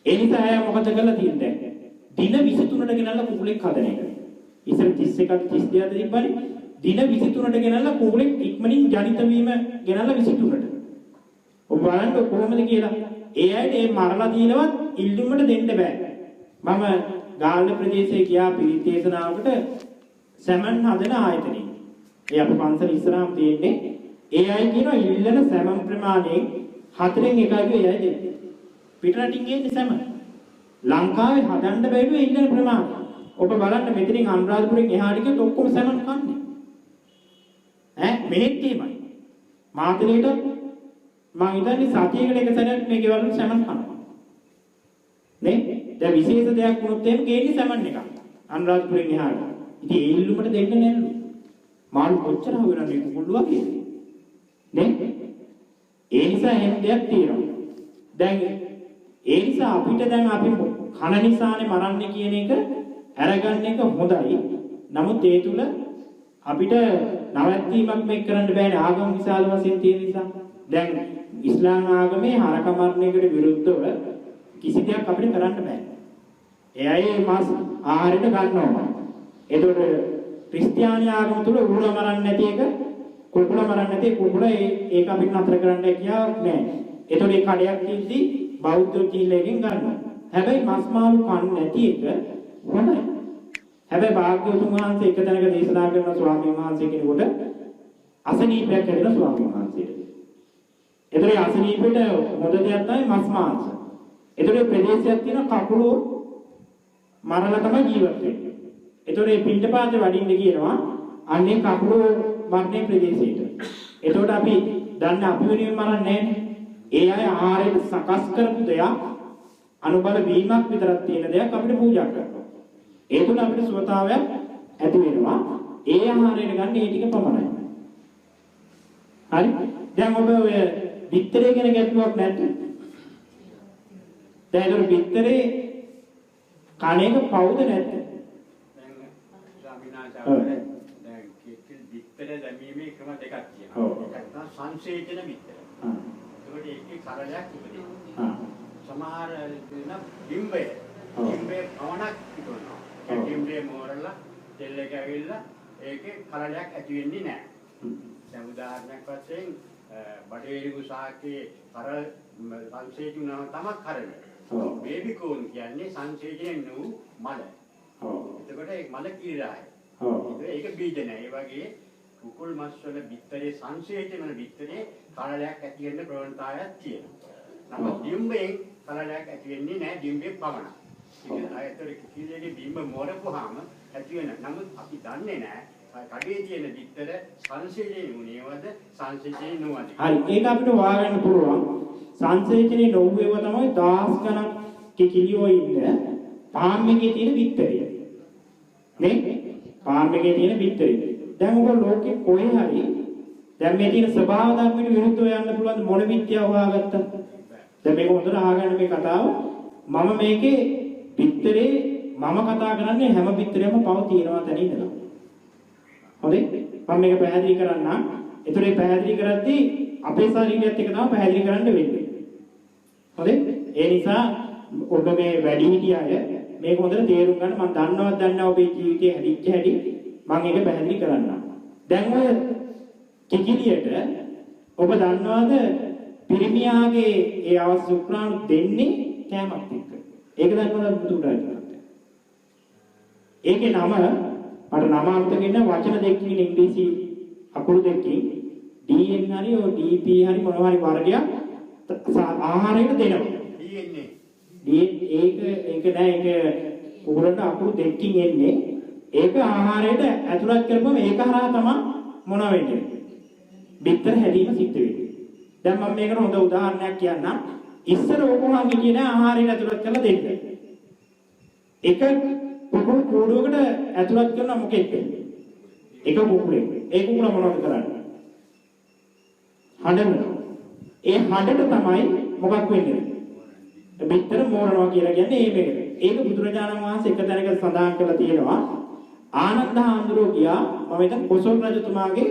ඒ නිසා අය මොකද කරලා තියෙන්නේ? දින 23ට ගෙනල්ලා කුකුලෙක් හදන එක. ඉතින් 31ක් 32ක් තිබ්බනේ. දින 23ට ගෙනල්ලා කුකුලෙක් ඉක්මනින් ජනිත වීම ගෙනල්ලා 23ට. ඔබ බලන්න කොහොමද කියලා. ඒ අයට මේ මරලා දිනවත් ඉල්ලුමට දෙන්න බෑ. මම ගාල්ල ප්‍රදේශයේ ගියා පිරිත් දේශනාවකට සැමන් හදන ආයතනෙ. ඒ අපේ පන්සල ඉස්සරහම තියෙන්නේ. ඒ අය කියනවා ඉල්ලන සැමන් ප්‍රමාණයෙන් 4න් එකයි ඒ අය දෙන්නේ. පිටරටින් ගේන්නේ සැමන්. ලංකාවේ හදන්න බැරිව ඉල්ලන ප්‍රමාණය. ඔබ බලන්න මෙතනින් අනුරාධපුරෙන් එහාට ගියොත් ඔක්කොම සැමන් කන්නේ. මෙහෙත් එහෙමයි. මාතලේට මම හිතන්නේ සතියකට එක සැරයක් මේ ගෙවල් සැමන් කනවා. නේ? දැන් විශේෂ දෙයක් වුණොත් එහෙම ගේන්නේ සැමන් එකක්. අනුරාධපුරෙන් එහාට. ඉතින් ඒ ඉල්ලුමට දෙන්නේ නැල්ලු. මාළු කොච්චර හොයනද මේ කුකුල්ලුවා කියන්නේ. නේ? ඒ නිසා එහෙම දෙයක් තියෙනවා. දැන් ඒ නිසා අපිට දැන් අපි කන නිසානේ මරන්නේ කියන එක අරගන්න එක හොඳයි. නමුත් ඒ තුල අපිට නවත්වීමක් මේක කරන්න බෑනේ ආගම විශාල වශයෙන් තියෙන නිසා. දැන් ඉස්ලාම් ආගමේ හරක මරණයකට විරුද්ධව කිසි දෙයක් අපිට කරන්න බෑ. ඒ අය මාස් ආහාරයට ගන්නවා. ඒතකොට ක්‍රිස්තියානි ආගම තුල උරුල මරන්නේ නැති එක කුකුල මරන්නේ නැති කුකුල ඒක අපිට නතර කරන්න කියාවක් නෑ. ඒතකොට ඒ කඩයක් තියද්දි බෞද්ධ කීලයෙන් ගන්නවා. හැබැයි මස් මාළු කන්නේ නැති එක හොඳයි. හැබැයි භාග්‍යවතුන් වහන්සේ එක තැනක දේශනා කරන ස්වාමීන් වහන්සේ කෙනෙකුට අසනීපයක් හැදෙන ස්වාමීන් වහන්සේට. ඒතරේ අසනීපෙට හොඳ දෙයක් තමයි මස් මාංශ. ඒතරේ ප්‍රදේශයක් තියෙන කකුළු මරලා තමයි ජීවත් වෙන්නේ. ඒතරේ පින්ඩපාතේ වඩින්න කියනවා අන්නේ කකුළු මරණේ ප්‍රදේශයට. එතකොට අපි දන්නේ අපි වෙනුවෙන් මරන්නේ නැහැ. ඒ අය ආහාරයට සකස් කරපු දෙයක් අනුබල වීමක් විතරක් තියෙන දෙයක් අපිට පූජා කරනවා. ඒ තුන අපිට සුවතාවයක් ඇති වෙනවා. ඒ ආහාරයට ගන්න ඒ ටික පමණයි. හරි? දැන් ඔබ ඔය බිත්තරේ ගැන ගැටලුවක් නැද්ද? දැන් ඒක බිත්තරේ කණේක පවුද නැද්ද? දැන් ස්වාමීනාචාර්ය දැන් බිත්තර දැමීමේ ක්‍රම දෙකක් තියෙනවා. එකක් තමයි සංසේචන බිත්තර. ඒකට ඒකේ කරලයක් තිබෙනවා. සමහර වෙන බිම්බය. බිම්බේ පවණක් තිබෙනවා. ඒ බිම්බේ මෝරලා තෙල් එක ඇවිල්ලා ඒකේ කරලයක් ඇති වෙන්නේ නැහැ. දැන් උදාහරණයක් වශයෙන් බඩේරිගු සාකේ කරල් සංසේචුනම තමයි කරන්නේ. බේබි කෝන් කියන්නේ සංසේචනය නූ මල. එතකොට ඒ මල කිරායි. ඒක බීජ නැහැ. ඒ වගේ කුකුල් මස් වල බිත්තරේ සංසේචන වල බිත්තරේ කලලයක් ඇති වෙන්න ප්‍රවණතාවයක් තියෙනවා. නමුත් ඩිම්බෙන් කලලයක් ඇති වෙන්නේ නැහැ ඩිම්බේ පමණක්. ඒක ආයතන කිරියගේ බිම්බ මෝරපුවාම ඇති වෙන. නමුත් අපි දන්නේ නැහැ කඩේ තියෙන බිත්තර සංසේචනය වුණේවද සංසේචනය නොවද. හරි ඒක අපිට හොයාගන්න පුළුවන්. සංසේචනය නොවුවේව තමයි දහස් ගණන් කිලියෝ ඉන්න පාම් එකේ තියෙන බිත්තරය. නේ? පාම් එකේ තියෙන බිත්තරය. දැන් ඔබ ලෝකේ කොහේ හරි දැන් මේ තියෙන ස්වභාව ධර්මයට විරුද්ධව යන්න පුළුවන් මොන විද්‍යාව හොයාගත්තා? දැන් මේක හොඳට අහගන්න මේ කතාව. මම මේකේ බිත්තරේ මම කතා කරන්නේ හැම බිත්තරෙම පව තියෙනවා තැන ඉඳලා. හොඳේ? මම මේක පැහැදිලි කරන්නම්. ඒතරේ පැහැදිලි කරද්දී අපේ ශරීරයත් එක්ක තමයි පැහැදිලි කරන්න වෙන්නේ. හොඳේ? ඒ නිසා ඔබ මේ වැඩි හිටිය අය මේක හොඳට තේරුම් ගන්න. මම දන්නවත් ඔබේ ජීවිතේ හැදිච්ච හැටි මම ඒක පැහැදිලි කරන්නම්. දැන් ඔය කිකිලියට ඔබ දන්නවද පිරිමියාගේ ඒ අවශ්‍ය සුක්‍රාණු දෙන්නේ කෑමක් එක්ක. ඒක දන්නවද බුදුරජාණන්? ඒකේ නම මට නම අමතක වෙන වචන දෙකකින් ඉංග්‍රීසි අකුරු දෙකකින් DN හරි ඔය DP හරි මොනවා හරි වර්ගයක් ආහාරයට දෙනවා. ඒක නෑ ඒක උගලට අකුරු දෙකකින් එන්නේ. ඒක ආහාරයට ඇතුළත් කරපුවම ඒක හරහා තමයි මොනවා වෙන්නේ? බිත්තර හැදීම සිද්ධ වෙන්නේ. දැන් මම මේකට හොඳ උදාහරණයක් කියන්නම්. ඉස්සර ඕකම හිටියේ නෑ ආහාරයට ඇතුළත් කරලා දෙන්න. එක කුකුල් කූඩුවකට ඇතුළත් කරන මොකෙක්ද? එක කුකුලෙක්. ඒ කුකුල මොනවද කරන්නේ? හඬනවා. ඒ හඬට තමයි මොකක් වෙන්නේ? බිත්තර මෝරනවා කියලා කියන්නේ මේකට. ඒක බුදුරජාණන් වහන්සේ එක තැනක සඳහන් කරලා තියෙනවා. ආනන්ද හාමුදුරුවෝ ගියා මම හිතන්නේ කොසල් රජතුමාගේ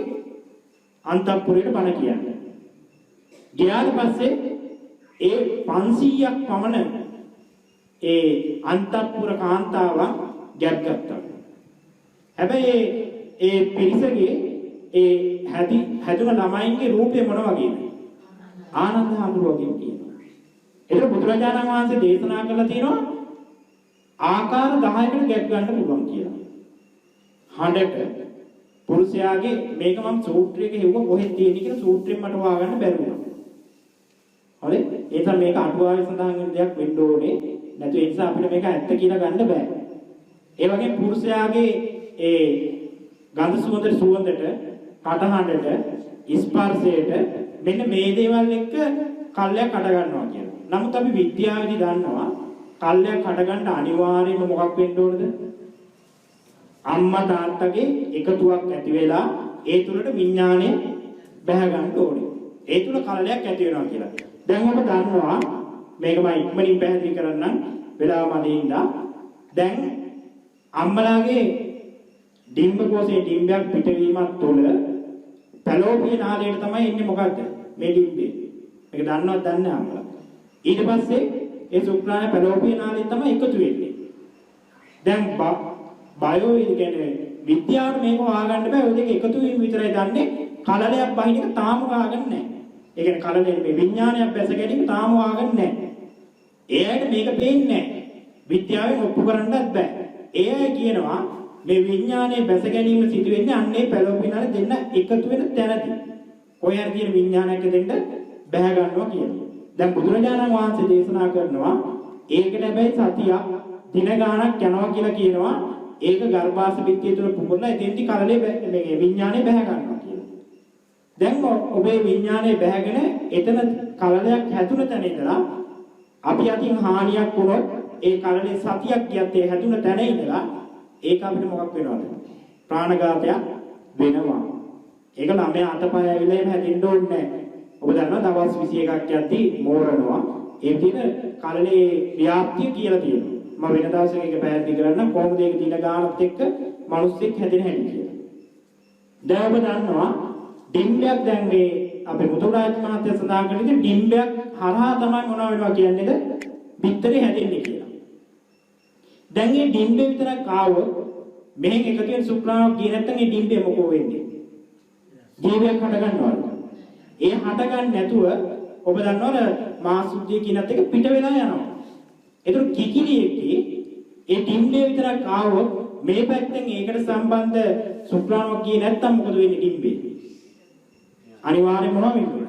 අන්තපුරයට බණ කියන්නේ. ගියාට පස්සේ ඒ 500ක් පමණ ඒ අන්තපුර කාන්තාවන් ගැබ් ගත්තා. හැබැයි ඒ පිරිසගේ ඒ හැදුන ළමයින්ගේ රූපේ මොන වගේද? ආනන්ද හාමුදුරුවෝ වගේ කියනවා. ඒක බුදුරජාණන් වහන්සේ දේශනා කළා තියෙනවා ආකාර 10කට ගැබ් ගන්න පුළුවන් කියලා. හඬට පුරුෂයාගේ මේක මම සූත්‍රයක හෙව්ව කොහෙද තියෙන්නේ කියලා සූත්‍රයෙන් මට හොයාගන්න බැරි වුණා. හරි? ඒ නිසා මේක අටුවාවේ සඳහන් වෙන දෙයක් වෙන්න ඕනේ. නැතු ඒ නිසා අපිට මේක ඇත්ත කියලා ගන්න බෑ. ඒ වගේ පුරුෂයාගේ ඒ ගඳ සුවඳට කටහඬට ස්පර්ශයට මෙන්න මේ දේවල් එක්ක කල්යක් අඩ ගන්නවා කියලා. නමුත් අපි විද්‍යාවේදී දන්නවා කල්යක් අඩ ගන්න අනිවාර්යයෙන්ම මොකක් වෙන්න ඕනද? අම්මා තාත්තගේ එකතුවක් ඇති වෙලා ඒ තුලට විඥාණය බැහැ ගන්න ඕනේ. ඒ තුල කලලයක් ඇති වෙනවා කියලා. දැන් ඔබ දන්නවා මේක මම ඉක්මනින් පැහැදිලි කරන්නම් වෙලාව මදින්දා. දැන් අම්මලාගේ ඩිම්බ කෝෂයේ ඩිම්බයක් පිටවීමත් තුළ පැලෝපිය නාලයට තමයි එන්නේ මොකද්ද? මේ ඩිම්බේ. මේක දන්නවද දන්නේ නැහැ අම්මලා. ඊට පස්සේ ඒ ශුක්‍රාණු පැලෝපිය නාලයෙන් තමයි එකතු වෙන්නේ. දැන් බයෝ කියන්නේ විද්‍යාවට මේක හොයාගන්න බෑ. ඔය දෙක එකතු වීම විතරයි දන්නේ. කලලයක් බහින එක තාම හොයාගන්නේ නැහැ. ඒ කියන්නේ කලලේ මේ විඥානයක් බැස ගැනීම තාම හොයාගන්නේ නැහැ. ඒ ඇයිද මේක පේන්නේ නැහැ. විද්‍යාවෙන් ඔප්පු කරන්නත් බෑ. ඒ අය කියනවා මේ විඥානයේ බැස ගැනීම සිදු වෙන්නේ අන්නේ පැලෝපිනාල දෙන්න එකතු වෙන තැනදී. කොහේ හරි තියෙන විඥානයක දෙන්න බැහැ ගන්නවා කියනවා. දැන් බුදුරජාණන් වහන්සේ දේශනා කරනවා ඒකට හැබැයි සතියක් දින ගාණක් යනවා කියලා කියනවා. ඒක ගර්භාෂ පිටිය තුළ පුපුරලා එතෙන්ටි කලලේ මේ විඥානේ බැහැ ගන්නවා කියලා. දැන් ඔබේ විඥානේ බැහැගෙන එතන කලලයක් හැදුන තැන ඉඳලා අපි අතින් හානියක් වුණොත් ඒ කලලේ සතියක් ගියත් ඒ හැදුන තැන ඉඳලා ඒක අපිට මොකක් වෙනවද? ප්‍රාණඝාතයක් වෙනවා. ඒක ළමයා අතපය ඇවිල්ලා එහෙම හැදෙන්න ඕනේ නැහැ. ඔබ දන්නවා දවස් 21ක් යද්දී මෝරනවා. ඒ විදිහට කලලේ ව්‍යාප්තිය කියලා තියෙනවා. මම වෙන දවසක ඒක පැහැදිලි කරන්න කොහොමද ඒක දින ගානත් එක්ක මිනිස්සෙක් හැදෙන හැටි කියලා. දැන් ඔබ දන්නවා ඩිම්බයක් දැන් මේ අපේ මුතුරාජ මහත්තයා සඳහන් කරන විදිහට ඩිම්බයක් හරහා තමයි මොනවා වෙනවා කියන්නේද? බිත්තරේ හැදෙන්නේ කියලා. දැන් මේ ඩිම්බේ විතරක් ආවොත් මෙහෙන් එකතු වෙන සුප්‍රාණක් ගියේ නැත්නම් මේ ඩිම්බේ මොකෝ වෙන්නේ? ජීවයක් හට ගන්නවා. ඒ හට ගන්න නැතුව ඔබ දන්නවද මාසුද්ධිය කියනත් එක පිට වෙලා යනවා. ඒතර කිකිලියේදී ඒ ඩිම්බේ විතරක් ආවොත් මේ පැත්තෙන් ඒකට සම්බන්ධ සුප්‍රාණක් ගියේ නැත්නම් මොකද වෙන්නේ ඩිම්බේ? අනිවාර්යයෙන් මොනවා වෙන්නේ?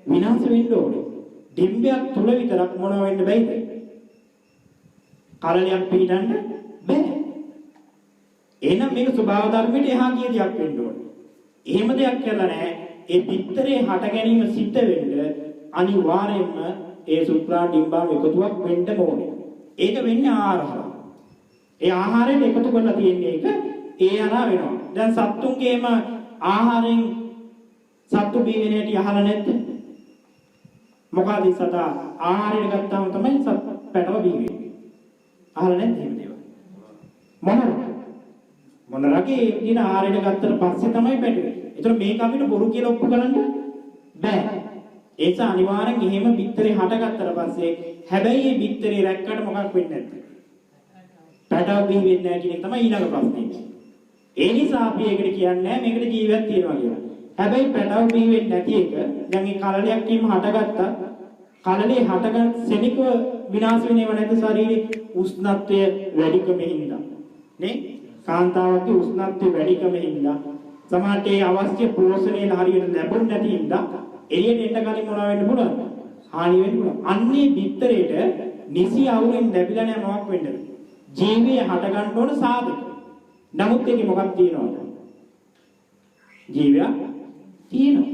විනාශ වෙන්න ඕනේ. ඩිම්බයක් තුල විතරක් මොනවා වෙන්න බැයිද? කලලයක් පිටින්න බෑ. එහෙනම් මේක ස්වභාව ධර්මයට එහා ගිය දෙයක් වෙන්න ඕනේ. එහෙම දෙයක් කරලා නැහැ. ඒ පිටරේ හට ගැනීම සිද්ධ වෙන්න අනිවාර්යයෙන්ම ඒ සුප්‍රා ඩිම්බාව එකතුවක් වෙන්න ඕනේ. ඒක වෙන්නේ ආහාරය. ඒ ආහාරයෙන් එකතු කරලා තියෙන්නේ ඒක ඒ අරා වෙනවා. දැන් සත්තුන්ගේම ආහාරයෙන් සත්තු බී වෙන හැටි අහලා නැද්ද? මොකද සතා ආහාරය ගත්තාම තමයි සත් පැටව බී වෙන්නේ. අහලා නැද්ද එහෙම දේවල්? මොන රගේ දින ආහාරය ගත්තට පස්සේ තමයි පැටවෙන්නේ. ඒතර මේක අපිට බොරු කියලා ඔප්පු කරන්න බෑ. ඒ නිසා අනිවාර්යෙන් එහෙම බිත්තරේ හටගත්තට පස්සේ හැබැයි මේ බිත්තරේ රැක්කට මොකක් වෙන්නේ නැද්ද? පැටව බී වෙන්නේ නැහැ කියන එක තමයි ඊළඟ ප්‍රශ්නේ. ඒ නිසා අපි ඒකට කියන්නේ මේකට ජීවිතයක් තියෙනවා කියලා. හැබැයි පැටව බී වෙන්නේ නැති එක දැන් මේ කලලයක් කීම හටගත්තා. කලලේ හටගත් සෙනික විනාශ වෙනව නැද්ද ශරීරේ උෂ්ණත්වය වැඩිකම හින්දා. නේ? කාන්තාවගේ උෂ්ණත්වය වැඩිකම හින්දා සමහරට ඒ අවශ්‍ය පෝෂණය හරියට ලැබුණ නැති හින්දා එළියට එන්න කලින් මොනවා වෙන්න පුළුවන්ද? හානි වෙන්න පුළුවන්. අන්නේ බිත්තරේට නිසි අවුලෙන් ලැබිලා නැහැ මොකක් වෙන්නද? ජීවය හට ගන්න ඕන සාධක. නමුත් ඒකේ මොකක්ද තියෙනවද? ජීවය තියෙනවා.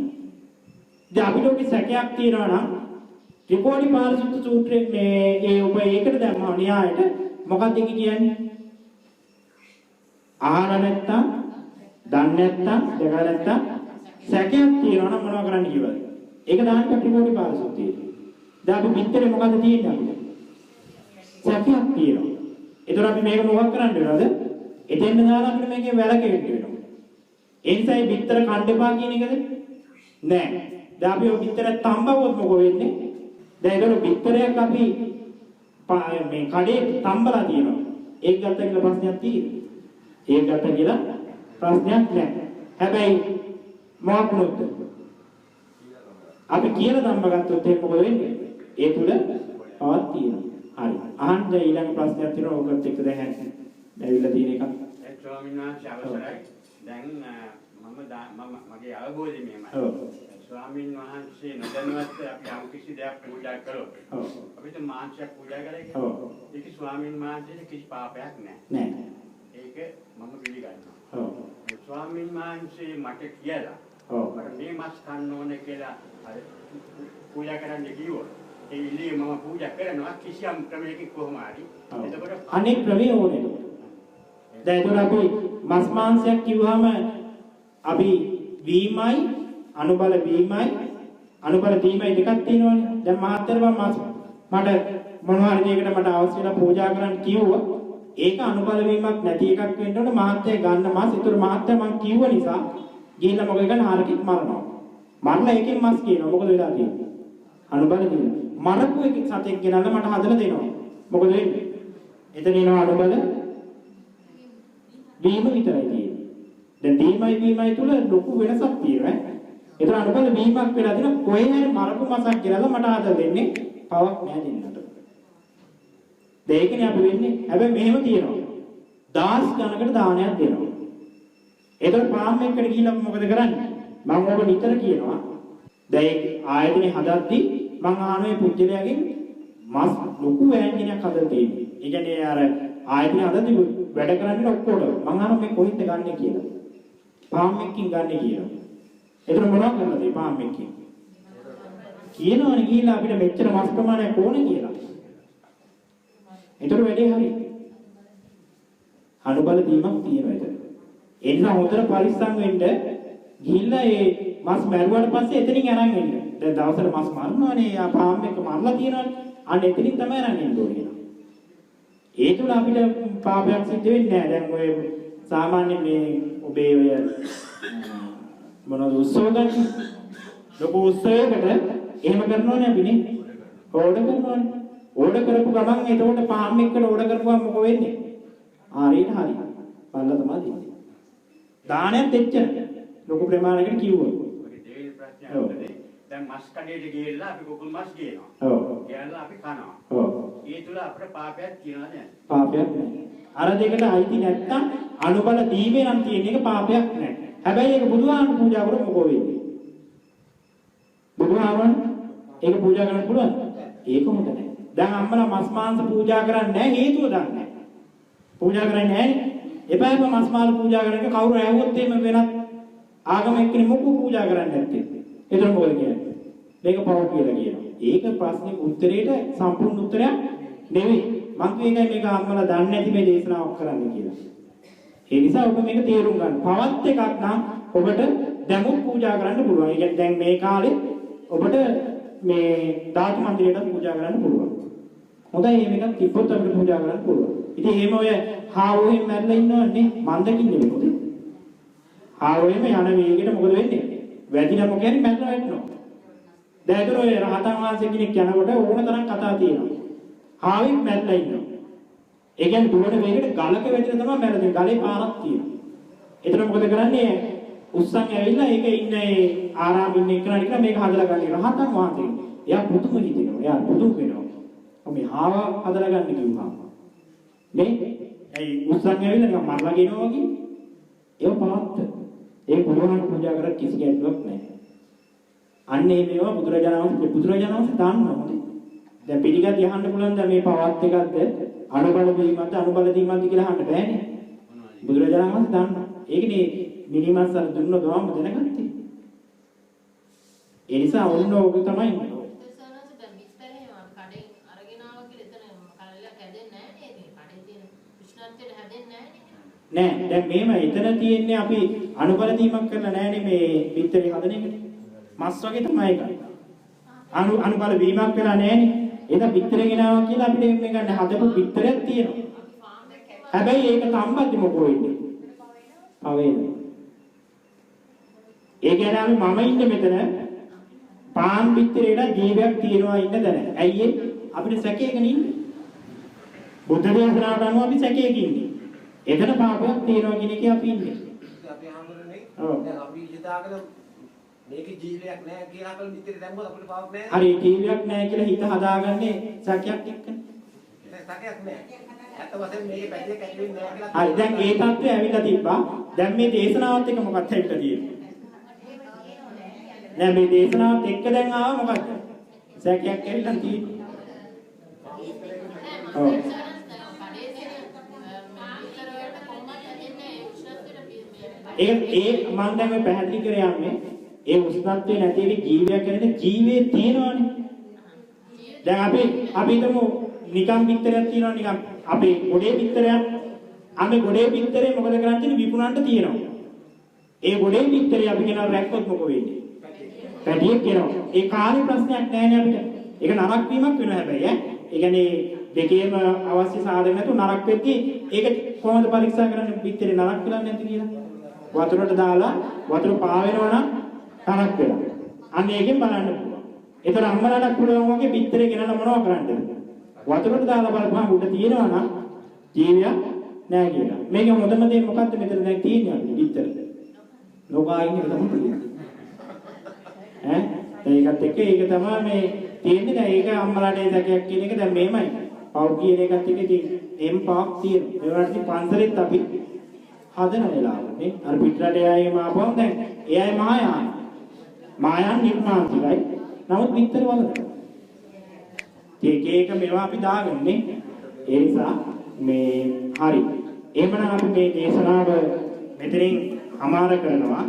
දැන් අපිට ඔකේ සැකයක් තියෙනවා නම් ත්‍රිකෝටි පාරිශුද්ධ සූත්‍රයේ මේ ඒ ඔබ ඒකට දැම්මා න්‍යායට මොකක්ද කියන්නේ? ආහාර නැත්තම්, දන්නේ නැත්තම්, දැකලා නැත්තම් සැකයක් තියෙනවා නම් මොනව කරන්න කිව්වද? ඒක දාන්න ත්‍රිකෝටි පාරිශුද්ධිය. දැන් අපි පිටරේ මොකද්ද තියෙන්නේ අපිට? සැකයක් තියෙනවා. ඒතර අපි මේක මොකක් කරන්න වෙනවද? එතෙන් දාලා අපිට මේකේ වැලකෙන්න වෙනවා. ඒ නිසා මේ පිටර කන්න එපා කියන එකද? නෑ. දැන් අපි ඔය පිටර තඹවුවොත් මොකෝ වෙන්නේ? දැන් ඒක පිටරයක් අපි මේ කඩේ තඹලා තියෙනවා. ඒක ගත්ත කියලා ප්‍රශ්නයක් තියෙනවා. ඒක ගත්ත කියලා ප්‍රශ්නයක් නෑ. හැබැයි මොකක් වුණොත් අපි කියලා තඹ ගත්තොත් ඒක මොකද වෙන්නේ? ඒ තුල පවක් තියෙනවා. හරි. අහන්න ඊළඟ ප්‍රශ්නයක් තියෙනවා. ඔකට එක්ක දැන් ඇවිල්ලා තියෙන එක. ඒ ස්වාමීන් වහන්සේ අවසරයි. දැන් මම මගේ අවබෝධය මෙහෙමයි. ස්වාමීන් වහන්සේ නොදැනුවත් අපි යම් කිසි දෙයක් පූජා කළොත් අපිට මාංශයක් පූජා කරලා ඒක ස්වාමීන් වහන්සේට කිසි පාපයක් නැහැ. නෑ. ඒක මම පිළිගන්නවා. ස්වාමීන් වහන්සේ මට කියලා මට මේ මස් කන්න ඕනේ කියලා පූජා කරන්න කිව්වොත් ඒ ඉල්ලීම මම පූජා කරනවා කිසියම් ක්‍රමයකින් කොහොම හරි. එතකොට අනෙක් ක්‍රමයේ ඕනේ. දැන් ඒතර අපි මස් මාංශයක් කිව්වම අපි වීමයි අනුබල වීමයි අනුබල දීමයි දෙකක් තියෙනවනේ. දැන් මහත්තයර මම මට මොනවා හරි දෙයකට මට අවශ්‍ය වෙලා පූජා කරන්න කිව්වා. ඒක අනුබල වීමක් නැති එකක් වෙන්න ඕනේ. මහත්තය ගන්න මාස්. ඒතර මහත්තය මම කිව්ව නිසා ගිහිල්ලා මොකද කරන්නේ? හරකෙක් මරනවා. මරලා ඒකෙන් මස් කියනවා. මොකද වෙලා තියෙන්නේ? අනුබල දීම. මරපු එක සතෙක් ගෙනල්ලා මට හදලා දෙනවා. මොකද වෙන්නේ? එතන එනවා අනුබල වීම විතරයි තියෙන්නේ. දැන් දීමයි වීමයි තුල ලොකු වෙනසක් තියෙනවා. ඒතර අනුබල වීමක් වෙලා දින කොහේ හරි මරපු මසක් ගෙනල්ලා මට හදලා දෙන්නේ පවක් නෑ දෙන්නට. දෙයකනේ අපි වෙන්නේ. හැබැයි මෙහෙම තියෙනවා. දාස් ගණකට දානයක් දෙනවා. ඒතර පාම් එක්කට ගිහිල්ලා මොකද කරන්නේ? මම ඔබ නිතර කියනවා. දැන් ආයතනේ හදද්දි මම අහන මේ පුජ්‍යලයාගෙන් මස් ලොකු වෑංජනයක් හදලා තියෙනවා. ඒ කියන්නේ අර ආයතනේ හදද්දි වැඩ කරන්නේ ඔක්කොට. මම අහන මේ කොහෙන්ද ගන්නෙ කියලා. පාම් එකකින් ගන්නෙ කියලා. එතන මොනවද කරන්නද පාම්මෙක් කියනවනේ ගිහිල්ලා අපිට මෙච්චර මාස් ප්‍රමාණයක් ඕනේ කියලා. ඒතර වැඩේ හරි. අනුබල දීමක් තියෙනවා ඒතර. ඒ නිසා හොඳට පරිස්සම් වෙන්න ගිහිල්ලා ඒ මාස් මැරුවාට පස්සේ එතනින් අරන් එන්න. දැන් දවසට මාස් මරනවානේ ආ පාම්මෙක් මරලා තියෙනවානේ. අන්න එතනින් තමයි අරන් එන්න ඕනේ. ඒ තුල අපිට පාපයක් සිද්ධ වෙන්නේ නැහැ. දැන් ඔය සාමාන්‍ය මේ ඔබේ ඔය මොනවද උත්සව ගන්න ලොකු උත්සවයකට එහෙම කරනවනේ අපිනේ. ඕඩර් කරනවනේ. ඕඩර් කරපු ගමන් එතකොට පාම් එක්කන ඕඩර් කරපුවම මොකෝ වෙන්නේ? හරියට හරි. පල්ලා තමයි දෙන්නේ. දානයත් එච්චර ලොකු ප්‍රමාණයකට කිව්වොත්. ඔගේ දෙවෙනි ප්‍රශ්නය උනේ දැන් මස් කඩේට ගිහිල්ලා අපි කුකුල් මස් ගේනවා. ඔව්. ගියලා අපි කනවා. ඔව්. ඒ තුල අපිට පාපයක් තියනවද නැහැ? පාපයක් නැහැ. අර දෙකට අයිති නැත්තම් අනුබල දීමේ නම් තියෙන එක පාපයක් නැහැ. හැබැයි ඒක බුදුහාමුදුරු පූජා කරොත් මොකෝ වෙන්නේ? බුදුහාමුදුරන් ඒක පූජා කරන්න පුළුවන්. ඒක හොඳ නැහැ. දැන් අම්මලා මස් මාංශ පූජා කරන්නේ නැහැ හේතුව දන්නේ නැහැ. පූජා කරන්නේ නැහැ. එපෑම මස් මාළු පූජා කරන එක කවුරු ඇහුවොත් එහෙම වෙනත් ආගම එක්කනේ මොකෝ පූජා කරන්නේ නැත්තේ. ඒතර මොකද කියන්නේ? මේක පව කියලා කියනවා. ඒක ප්‍රශ්නේ උත්තරේට සම්පූර්ණ උත්තරයක් නෙවෙයි. මම කියේකයි මේක අම්මලා දන්නේ නැති මේ දේශනාවක් කරන්න කියලා. ඒ නිසා ඔබ මේක තේරුම් ගන්න. පවත් එකක් නම් ඔබට දැමුත් පූජා කරන්න පුළුවන්. ඒ කියන්නේ දැන් මේ කාලේ ඔබට මේ ධාතු මන්දිරයට පූජා කරන්න පුළුවන්. හොඳයි මේක තිබ්බොත් අපිට පූජා කරන්න පුළුවන්. ඉතින් එහෙම ඔය හාවෝෙන් මැරලා ඉන්නවන්නේ මන්දකින් නෙමෙයි මොකද? හාවෝෙම යන වේගෙට මොකද වෙන්නේ? වැදිලා මොකද කියන්නේ මැරලා වැටෙනවා. දැන් ඒතර ඔය රහතන් වහන්සේ කෙනෙක් යනකොට ඕන තරම් කතා තියෙනවා. හාවෙක් මැරලා ඉන්නවා. ඒ කියන්නේ දුවන වේගෙට ගලක වැදිලා තමයි මැරෙන්නේ. ගලේ පාරක් තියෙනවා. ඒතර මොකද කරන්නේ? උස්සන් ඇවිල්ලා ඒක ඉන්න ඒ ආරාමෙ ඉන්න එකනට කියලා මේක හදලා ගන්න රහතන් වහන්සේ. එයා පුදුම හිතෙනවා. එයා පුදුම වෙනවා. මේ හාව හදලා ගන්න කිව්වා. මේ ඒ උස්සන් ඇවිල්ලා නිකන් මරලා ගෙනවා වගේ. ඒක පාත්ත. ඒ බුදුහාම පූජා කරලා කිසි ගැටලුවක් නැහැ. අන්න ඒ මේවා බුදුරජාණන් වහන්සේ දන්නවනේ. දැන් පිළිගත් යහන්න පුළුවන් දැන් මේ පවත් එකක්ද අනුබල දීමක්ද අනුබල දීමක්ද කියලා අහන්න බෑනේ. බුදුරජාණන් වහන්සේ දන්නවා. ඒකනේ මිනිමස් අර දුන්න ගාම දැනගත්තේ. ඒ නිසා ඔන්න ඕක තමයි. නෑ දැන් මෙහෙම එතන තියෙන්නේ අපි අනුබල දීමක් කරලා නෑනේ මේ පිටරේ හදන එකට. මස් වගේ තමයි ඒක. අනුබල වීමක් කරලා නෑනේ. ඒක පිටරේ ගෙනාවා කියලා අපිට මේ ගන්න හදපු පිටරයක් තියෙනවා. හැබැයි ඒක සම්බන්ධ මොකෝ වෙන්නේ? පවෙන්නේ. ඒ කියන්නේ අපි මම ඉන්නේ මෙතන පාන් පිටරේට ජීවයක් තියනවා ඉන්න දැන. ඇයි ඒ? අපිට සැකයකනේ ඉන්නේ. බුද්ධ දේශනාවට අනුව අපි සැකයක ඉන්නේ. එතන පාපයක් තියෙනවා කියන එකේ අපි ඉන්නේ. අපි හාමුදුරනේ දැන් අපි හිතාගෙන මේක ජීවියක් නැහැ කියලා අපල මිත්‍රේ දැම්මොත් අපිට පාපක් නැහැ. හරි ජීවියක් නැහැ කියලා හිත හදාගන්නේ සැකයක් එක්කනේ. ඒක සැකයක් නැහැ. ඇත්ත වශයෙන්ම මේකේ පැතිරෙක් ඇති වෙන්නේ නැහැ කියලා. හරි දැන් ඒ தත්ත්වය ඇවිල්ලා තිබ්බා. දැන් මේ දේශනාවත් එක්ක මොකක්ද ඇවිල්ලා තියෙන්නේ? නෑ මේ දේශනාවත් එක්ක දැන් ආව මොකක්ද? සැකයක් ඇවිල්ලා තියෙන්නේ. ඔව්. ඒ මම දැන් මේ පැහැදිලි කර යන්නේ ඒ උෂ්ණත්වයේ නැති වෙ ජීවයක් කියන්නේ ජීවේ තියෙනවනේ. දැන් අපි හිතමු නිකම් පිටරයක් තියෙනවා නිකම් අපේ ගොඩේ පිටරයක්. අපි ගොඩේ පිටරේ මොකද කරන්නේ විකුණන්න තියෙනවා. ඒ ගොඩේ පිටරේ අපි කියනවා රැක්කොත් මොකෝ වෙන්නේ? පැටියෙක් කියනවා. ඒ කාර්ය ප්‍රශ්නයක් නැහැ නේ අපිට. ඒක නරක වීමක් වෙනවා හැබැයි ඈ. ඒ කියන්නේ දෙකේම අවශ්‍ය සාධක නැතුව නරක වෙද්දී ඒක කොහොමද පරීක්ෂා කරන්නේ පිටරේ නරක වෙලා නැති කියලා? වතුරට දාලා වතුර පාවෙනවා නම් තරක් වෙලා. අන්න ඒකෙන් බලන්න පුළුවන්. ඒතර අම්මලාට පුළුවන් වගේ පිටරේ ගෙනලා මොනව කරන්නද? වතුරට දාලා බලපුවම උඩ තියෙනවා නම් ජීවියක් නෑ කියලා. මේක හොඳම දේ මොකද්ද මෙතන දැන් තියෙන්නේ පිටර. ලෝකා ඉන්නේ තමයි. ඒකත් එක්ක ඒක තමයි මේ තියෙන්නේ. දැන් ඒක අම්මලාට ඒ සැකයක් කියන එක දැන් මෙහෙමයි. පව් කියන එකත් එක්ක ඉතින් එම් පාක් තියෙනවා. ඒ වගේ පන්සලෙත් අපි හදන වෙලාවනේ අර පිටරට යෑම ආපුවම දැන් එයයි මායාව. මායන් නිර්මාණිකයි. නමුත් විතර වලද. ඒක මේවා අපි දාගන්නේ. ඒ නිසා මේ හරි. එහෙමනම් අපි මේ දේශනාව මෙතනින් අමාර කරනවා.